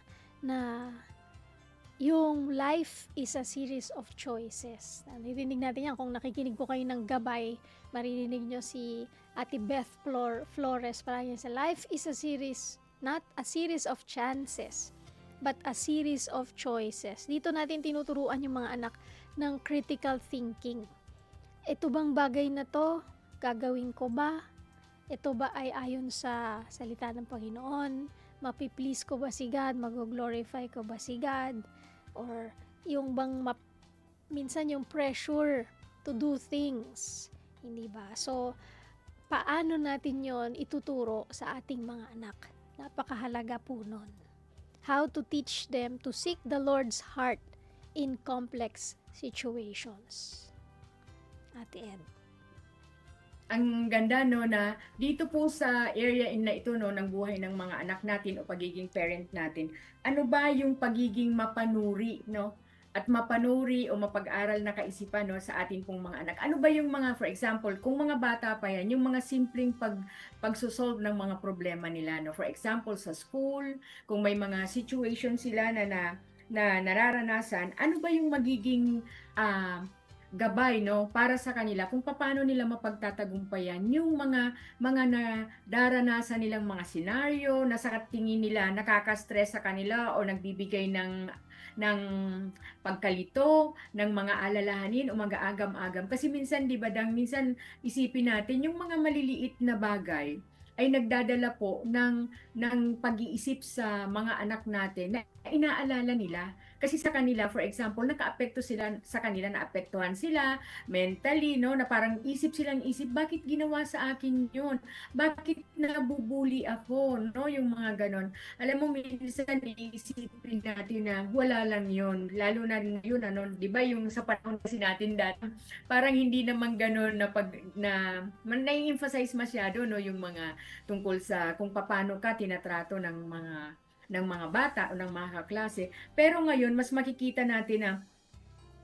na yung life is a series of choices. Naririnig natin yan. Kung nakikinig po kayo ng gabay, maririnig nyo si Ate Beth Flores. Parang yan sa life is a series, not a series of chances, but a series of choices. Dito natin tinuturuan yung mga anak ng critical thinking. Ito bang bagay na to? Gagawin ko ba? Ito ba ay ayon sa salita ng Panginoon? Mapiplease ko ba si God? Mag-glorify ko ba si God? Or yung bang minsan yung pressure to do things, hindi ba? So, paano natin yon ituturo sa ating mga anak? Napakahalaga po nun. How to teach them to seek the Lord's heart in complex situations. Ate Ed. Ang ganda no na dito po sa area na ito no ng buhay ng mga anak natin o pagiging parent natin, ano ba yung pagiging mapanuri no at mapanuri o mapag-aral na kaisipan no sa atin pong mga anak. Ano ba yung mga, for example, kung mga bata pa yan, yung mga simpleng pagsosolve ng mga problema nila no. For example, sa school, kung may mga situation sila na nararanasan, ano ba yung magiging gabay no para sa kanila kung paano nila mapagtatagumpayan yung mga nadaranasan nilang mga senaryo na sa tingin nila nakaka-stress sa kanila o nagbibigay ng pagkalito, ng mga alalahanin o mga agam-agam. Kasi minsan, di ba, minsan isipin natin yung mga maliliit na bagay ay nagdadala po ng pag-iisip sa mga anak natin na inaalala nila. Kasi sa kanila, for example, nakaapekto sila sa kanila, naapektuhan sila mentally, no? Na parang isip, bakit ginawa sa akin yun? Bakit nabubuli ako? No? Yung mga ganon. Alam mo, minsan iisipin natin na wala lang yun. Lalo na yun, ano, di ba yung sa panahon kasi natin dati, parang hindi naman ganon na nai-emphasize masyado, no? Yung mga tungkol sa kung paano ka tinatrato ng mga bata o ng mga kaklase. Pero ngayon, mas makikita natin na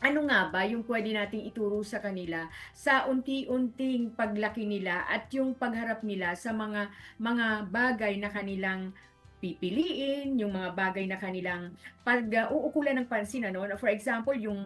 ano nga ba yung pwede nating ituro sa kanila sa unti-unting paglaki nila at yung pagharap nila sa mga bagay na kanilang pipiliin, yung mga bagay na kanilang uukulan ng pansin, ano? For example, yung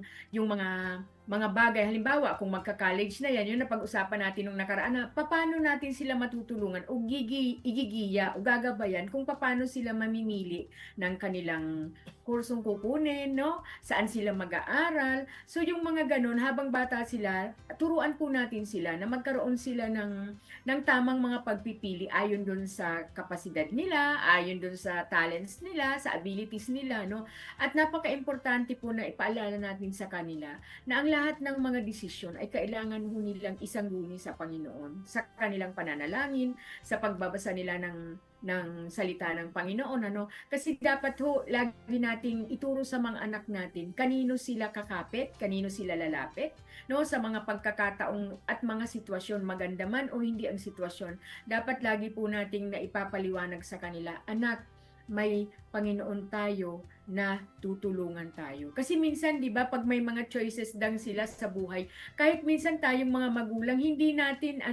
mga bagay, halimbawa, kung magka-college na yan, yung napag-usapan natin nung nakaraan, na paano natin sila matutulungan o igigiya o gagabayan kung paano sila mamimili ng kanilang kursong kukunin, no? Saan sila mag-aaral. So, yung mga ganun, habang bata sila, turuan po natin sila na magkaroon sila ng tamang mga pagpipili ayon dun sa kapasidad nila, ayon dun sa talents nila, sa abilities nila, no? At napaka-importante po na ipaalala natin sa kanila na ang lahat ng mga desisyon ay kailangan ho nilang isangguni sa Panginoon, sa kanilang pananalangin, sa pagbabasa nila ng salita ng Panginoon, ano? Kasi dapat ho lagi nating ituro sa mga anak natin kanino sila kakapit, kanino sila lalapit, no? Sa mga pagkakataong at mga sitwasyon, maganda man o hindi ang sitwasyon, dapat lagi po nating naipapaliwanag sa kanila, anak, may Panginoon tayo na tutulungan tayo. Kasi minsan, di ba, pag may mga choices dang sila sa buhay, kahit minsan tayong mga magulang, hindi natin,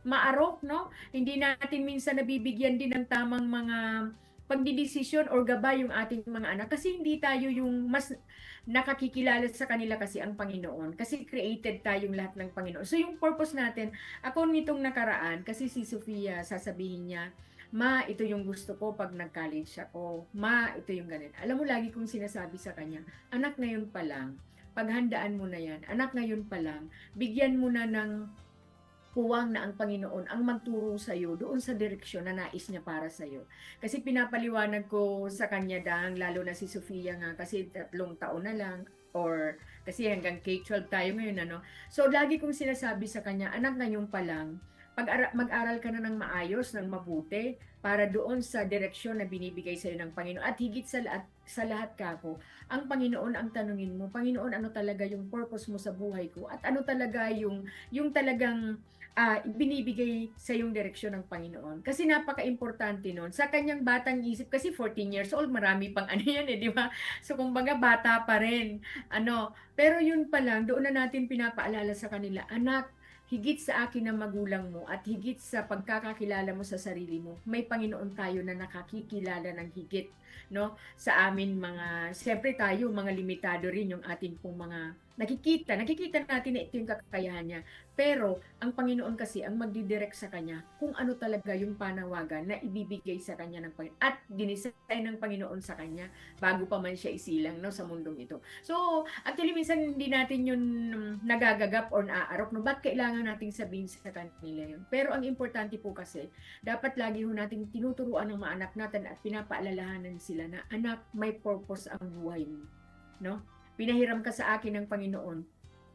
maarok, no? Hindi natin minsan nabibigyan din ng tamang pagdidesisyon or gabay yung ating mga anak kasi hindi tayo yung mas nakakikilala sa kanila kasi ang Panginoon. Kasi created tayong lahat ng Panginoon. So yung purpose natin, ako nitong nakaraan, kasi si Sofia, sasabihin niya, Ma, ito yung gusto ko pag nag-college ako. Ma, ito yung ganun. Alam mo, lagi kong sinasabi sa kanya, anak ngayon pa lang, paghandaan mo na yan. Anak ngayon pa lang, bigyan mo na ng puwang na ang Panginoon ang magturo sa iyo doon sa direksyon na nais niya para sa iyo. Kasi pinapaliwanag ko sa kanya lalo na si Sofia nga kasi 3 taon na lang or kasi hanggang K-12 tayo ngayon ano. So lagi kong sinasabi sa kanya, anak ngayon pa lang, mag-aral ka na ng maayos, ng mabuti para doon sa direksyon na binibigay sa iyo ng Panginoon at higit sa lahat kako, ang Panginoon ang tanungin mo, Panginoon ano talaga yung purpose mo sa buhay ko at ano talaga yung talagang binibigay sa yung direksyon ng Panginoon. Kasi napaka-importante nun. Sa kanyang batang isip, kasi 14 years old, marami pang ano yan di ba? So, kumbaga, bata pa rin. Pero yun pa lang, doon na natin pinapaalala sa kanila, anak, higit sa akin na magulang mo at higit sa pagkakakilala mo sa sarili mo, may Panginoon tayo na nakakikilala ng higit, no? Sa amin siyempre tayo, mga limitado rin yung ating pong mga nakikita natin na ito yung kakayahan niya. Pero, ang Panginoon kasi ang magdidirect sa kanya kung ano talaga yung panawagan na ibibigay sa kanya ng Panginoon at dinesign ng Panginoon sa kanya bago pa man siya isilang no, sa mundong ito. So, actually, minsan hindi natin yun nagagagap or naaarok. No? Ba't kailangan nating sabihin sa kanila yun? Pero ang importante po kasi, dapat lagi ho nating tinuturuan ng mga anak natin at pinapaalalahanan sila na, anak, may purpose ang buhay mo. No? Pinahiram ka sa akin ng Panginoon.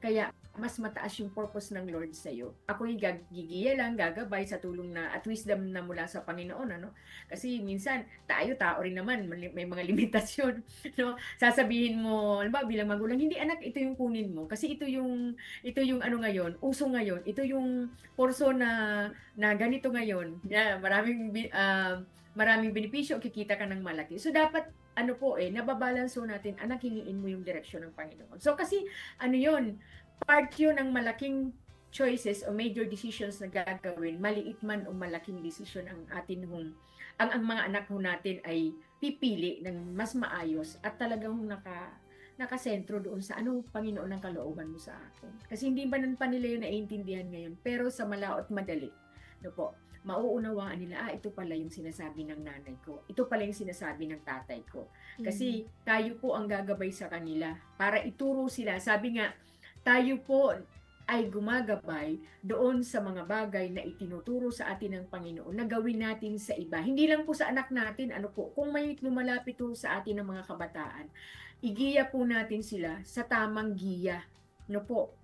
Kaya, mas mataas yung purpose ng Lord sa iyo. Ako'y gigiya lang, gagabay sa tulong na at wisdom na mula sa Panginoon, ano? Kasi minsan tao rin naman, may mga limitasyon, no? Sasabihin mo, alam ba, bilang magulang, hindi anak, ito yung kunin mo kasi ito yung ano ngayon, uso ngayon, ito yung porso na ganito ngayon. Yeah, maraming benepisyo, kikita ka ng malaki. So dapat nababalanso natin, anak, hingiin mo yung direksyon ng Panginoon. So kasi yun, part yun ng malaking choices o major decisions na gagawin, maliit man o malaking decision ang ang mga anak ho natin ay pipili ng mas maayos at talagang nakasentro doon sa Panginoon ang kalooban mo sa akin. Kasi hindi pa nila yun naiintindihan ngayon, pero sa malaot madali, mauunawaan nila, ito pala yung sinasabi ng nanay ko. Ito pala yung sinasabi ng tatay ko. Kasi tayo po ang gagabay sa kanila para ituro sila. Sabi nga, tayo po ay gumagabay doon sa mga bagay na itinuturo sa atin ng Panginoon na gawin natin sa iba. Hindi lang po sa anak natin, kung may lumalapit po sa atin ng mga kabataan, igiya po natin sila sa tamang giya.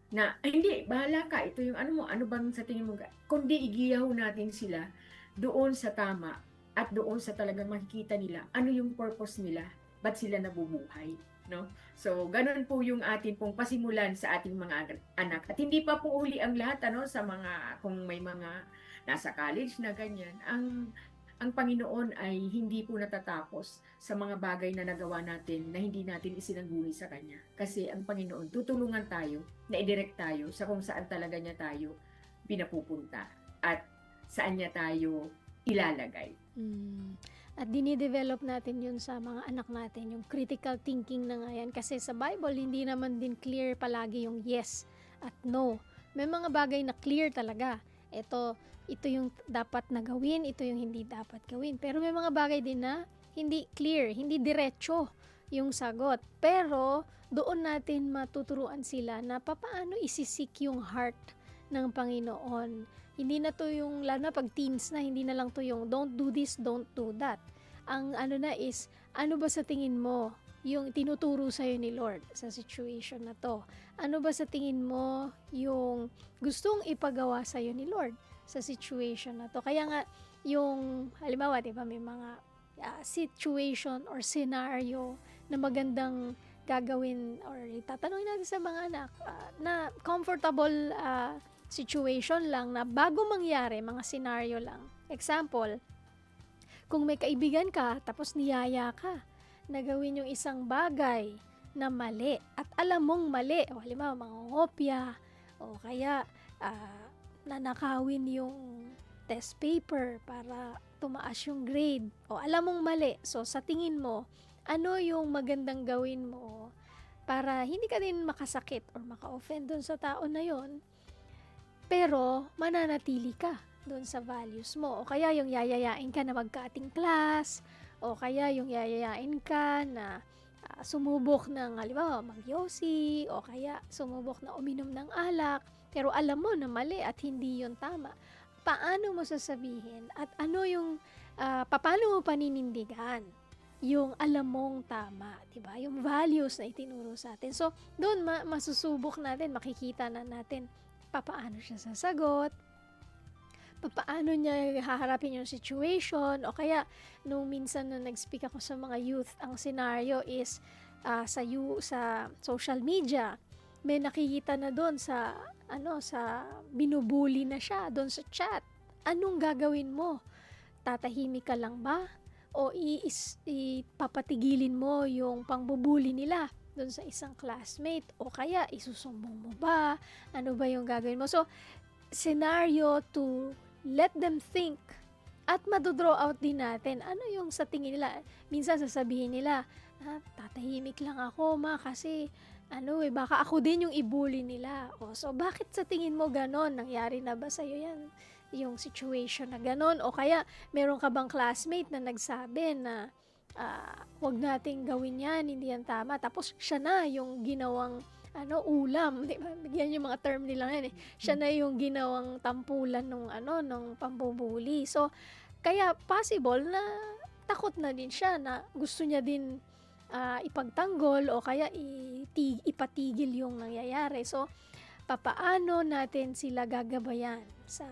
Na hindi, bahala ka, ito yung ano bang sa tingin mo, kundi igiyaw natin sila doon sa tama at doon sa talagang makikita nila ano yung purpose nila, ba't sila nabubuhay, no? So, ganun po yung atin pong pasimulan sa ating mga anak. At hindi pa po uli ang lahat, sa mga, kung may mga nasa college na ganyan, ang Panginoon ay hindi po natatapos sa mga bagay na nagawa natin na hindi natin isinangguni sa Kanya. Kasi ang Panginoon, tutulungan tayo, na i-direct tayo sa kung saan talaga niya tayo pinapupunta at saan niya tayo ilalagay. At dinidevelop natin yun sa mga anak natin, yung critical thinking na nga yan. Kasi sa Bible, hindi naman din clear palagi yung yes at no. May mga bagay na clear talaga. Ito yung dapat na gawin, ito yung hindi dapat gawin. Pero may mga bagay din na hindi clear, hindi diretso yung sagot. Pero doon natin matuturuan sila na paano isisik yung heart ng Panginoon. Hindi na to yung, lalo na pag teens na, hindi na lang to yung don't do this, don't do that. Ang is, ano ba sa tingin mo yung tinuturo sa'yo ni Lord sa situation na to? Ano ba sa tingin mo yung gustong ipagawa sa'yo ni Lord sa situation na to? Kaya nga, yung, halimbawa, diba, may mga situation or scenario na magandang gagawin or tatanungin natin sa mga anak na comfortable situation lang na bago mangyari, mga scenario lang. Example, kung may kaibigan ka tapos niyaya ka na gawin yung isang bagay na mali at alam mong mali, o halimbawa mangongopya o kaya nanakawin yung test paper para tumaas yung grade. O alam mong mali. So sa tingin mo, ano yung magandang gawin mo para hindi ka din makasakit or maka-offend dun sa tao na yon, pero mananatili ka dun sa values mo. O kaya yung yayayain ka na magka-ating class, o kaya yung yayayain ka na sumubok ng, halimbawa, magyosi, o kaya sumubok na uminom ng alak, pero alam mo na mali at hindi yon tama. Paano mo sasabihin at ano yung, paano mo paninindigan yung alam mong tama, diba? Yung values na itinuro sa atin. So, doon masusubok natin, makikita na natin paano siya sasagot, paano niya haharapin yung situation, o kaya nung minsan na nag-speak ako sa mga youth, ang scenario is sa social media, may nakikita na doon sa binubuli na siya doon sa chat. Anong gagawin mo? Tatahimik ka lang ba? O ipapatigilin mo yung pangbubuli nila doon sa isang classmate? O kaya isusumbong mo ba? Ano ba yung gagawin mo? So, scenario to let them think at madodraw out din natin. Ano yung sa tingin nila? Minsan sasabihin nila, tatahimik lang ako kasi baka ako din yung ibuli nila. So bakit sa tingin mo ganon? Nangyari na ba sa'yo yan? Yung situation na ganon? O kaya meron ka bang classmate na nagsabi na wag nating gawin yan, hindi yan tama. Tapos siya na yung ginawang ulam, di ba? Yan yung mga term nila yan eh. Siya na yung ginawang tampulan ng pambubuli. So, kaya possible na takot na din siya na gusto niya din ipagtanggol o kaya ipatigil yung nangyayari. So, papaano natin sila gagabayan sa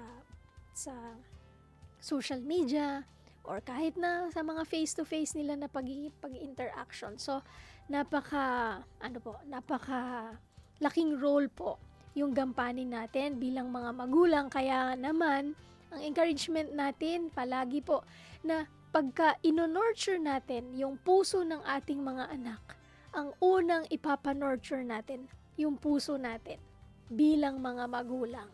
social media or kahit na sa mga face-to-face nila na pag-interaction. So, napaka laking role po yung gampanin natin bilang mga magulang. Kaya naman, ang encouragement natin palagi po na pagka ino-nurture natin yung puso ng ating mga anak, ang unang ipapanurture natin, yung puso natin bilang mga magulang.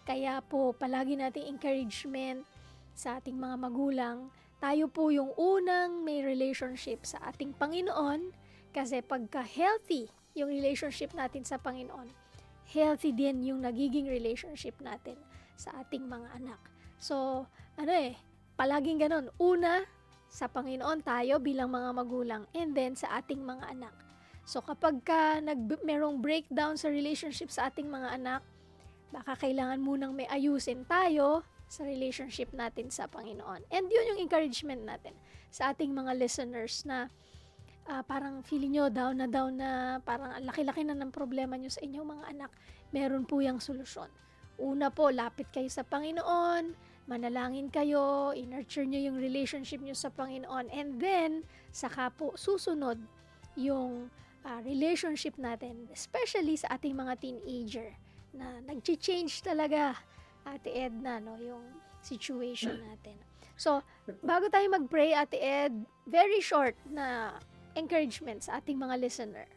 Kaya po, palagi nating encouragement sa ating mga magulang. Tayo po yung unang may relationship sa ating Panginoon. Kasi pagka healthy yung relationship natin sa Panginoon, healthy din yung nagiging relationship natin sa ating mga anak. So, palaging ganon. Una, sa Panginoon tayo bilang mga magulang, and then sa ating mga anak. So, kapag merong breakdown sa relationship sa ating mga anak, baka kailangan munang may ayusin tayo sa relationship natin sa Panginoon. And yun yung encouragement natin sa ating mga listeners na parang feeling nyo down na parang laki-laki na ng problema nyo sa inyong mga anak. Meron po yung solusyon. Una po, lapit kayo sa Panginoon, manalangin kayo, i-nurture nyo yung relationship nyo sa Panginoon, and then saka po susunod yung relationship natin, especially sa ating mga teenager na nag-change talaga, Ate Edna, yung situation natin. So, bago tayo mag-pray, Ate Ed, very short na encouragement sa ating mga listener.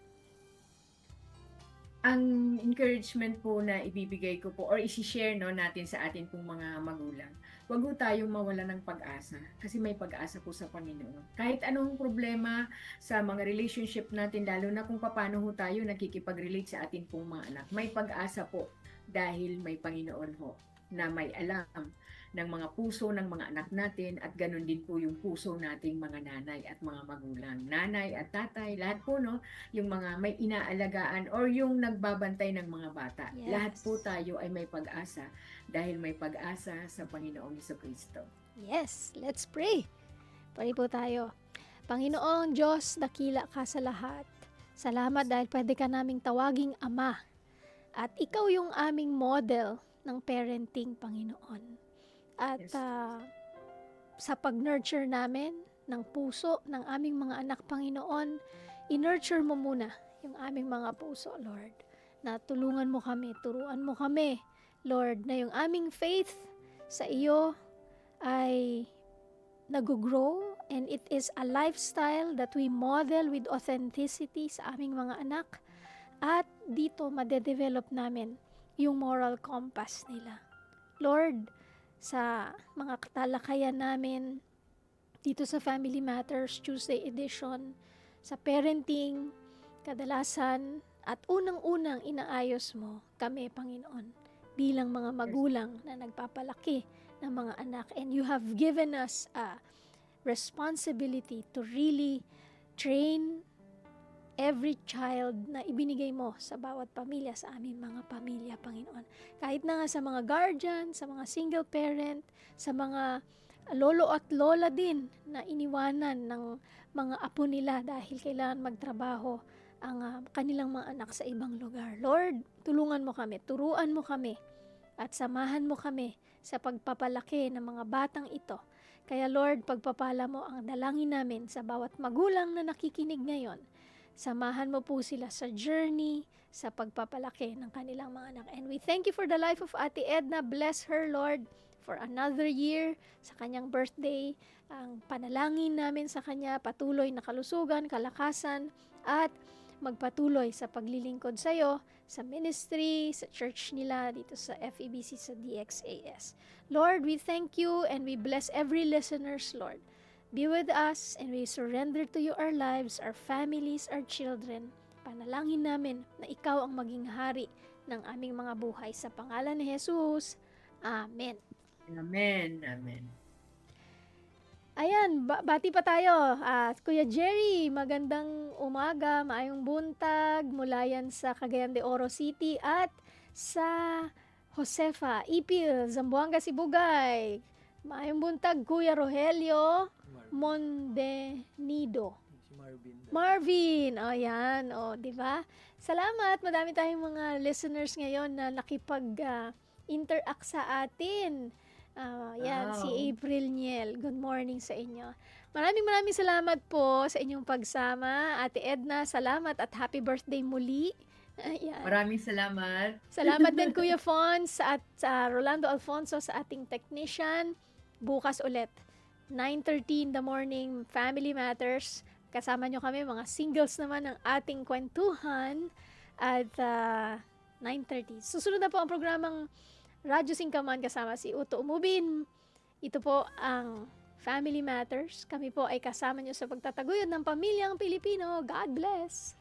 Ang encouragement po na ibibigay ko po or isi-share natin sa atin pong mga magulang, huwag po tayong mawala ng pag-asa kasi may pag-asa po sa Panginoon. Kahit anong problema sa mga relationship natin, lalo na kung paano ho tayo nakikipag-relate sa atin pong mga anak, may pag-asa po dahil may Panginoon ho na may alam ng mga puso ng mga anak natin at ganun din po yung puso nating mga nanay at mga magulang. Nanay at tatay, lahat po yung mga may inaalagaan or yung nagbabantay ng mga bata. Yes. Lahat po tayo ay may pag-asa dahil may pag-asa sa Panginoong Jesucristo. Yes, let's pray. Pray po tayo. Panginoong Diyos, dakila ka sa lahat. Salamat dahil pwede ka naming tawaging Ama. At ikaw yung aming model ng parenting, Panginoon. At sa pag-nurture namin ng puso ng aming mga anak, Panginoon, i-nurture mo muna yung aming mga puso, Lord. Na tulungan mo kami, turuan mo kami, Lord, na yung aming faith sa iyo ay nag-grow and it is a lifestyle that we model with authenticity sa aming mga anak. At dito, madedevelop namin yung moral compass nila. Lord, sa mga talakayan namin dito sa Family Matters Tuesday edition, sa parenting, kadalasan at unang-unang inaayos mo kami, Panginoon, bilang mga magulang na nagpapalaki ng mga anak. And you have given us a responsibility to really train every child na ibinigay mo sa bawat pamilya, sa aming mga pamilya, Panginoon. Kahit na nga sa mga guardian, sa mga single parent, sa mga lolo at lola din na iniwanan ng mga apo nila dahil kailangan magtrabaho ang kanilang mga anak sa ibang lugar. Lord, tulungan mo kami, turuan mo kami, at samahan mo kami sa pagpapalaki ng mga batang ito. Kaya Lord, pagpapala mo ang dalangin namin sa bawat magulang na nakikinig ngayon. Samahan mo po sila sa journey, sa pagpapalaki ng kanilang mga anak. And we thank you for the life of Ate Edna. Bless her, Lord, for another year sa kanyang birthday. Ang panalangin namin sa kanya, patuloy na kalusugan, kalakasan, at magpatuloy sa paglilingkod sa iyo, sa ministry, sa church nila, dito sa FEBC, sa DXAS. Lord, we thank you and we bless every listeners, Lord. Be with us and we surrender to you our lives, our families, our children. Panalangin namin na ikaw ang maging hari ng aming mga buhay. Sa pangalan ni Jesus. Amen. Amen. Amen. Ayan, bati pa tayo. Kuya Jerry, magandang umaga, maayong buntag mula yan sa Cagayan de Oro City at sa Josefa, Ipil, Zamboanga, Sibugay. Maayong buntag, Kuya Rogelio Mondenido. Marvin, ayan, di ba? Salamat, madami tayong mga listeners ngayon na nakipag-interact sa atin. Yan, Wow. si April Niel. Good morning sa inyo. Maraming salamat po sa inyong pagsama. Ate Edna, salamat at happy birthday muli. Ayan. Maraming salamat. Salamat din Kuya Fons at Rolando Alfonso sa ating technician. Bukas ulit, 9:30 in the morning, Family Matters. Kasama nyo kami, mga singles naman ng ating kwentuhan at 9:30. Susunod na po ang programang Radyo Singkaman kasama si Uto Umubin. Ito po ang Family Matters. Kami po ay kasama nyo sa pagtataguyod ng pamilyang Pilipino. God bless!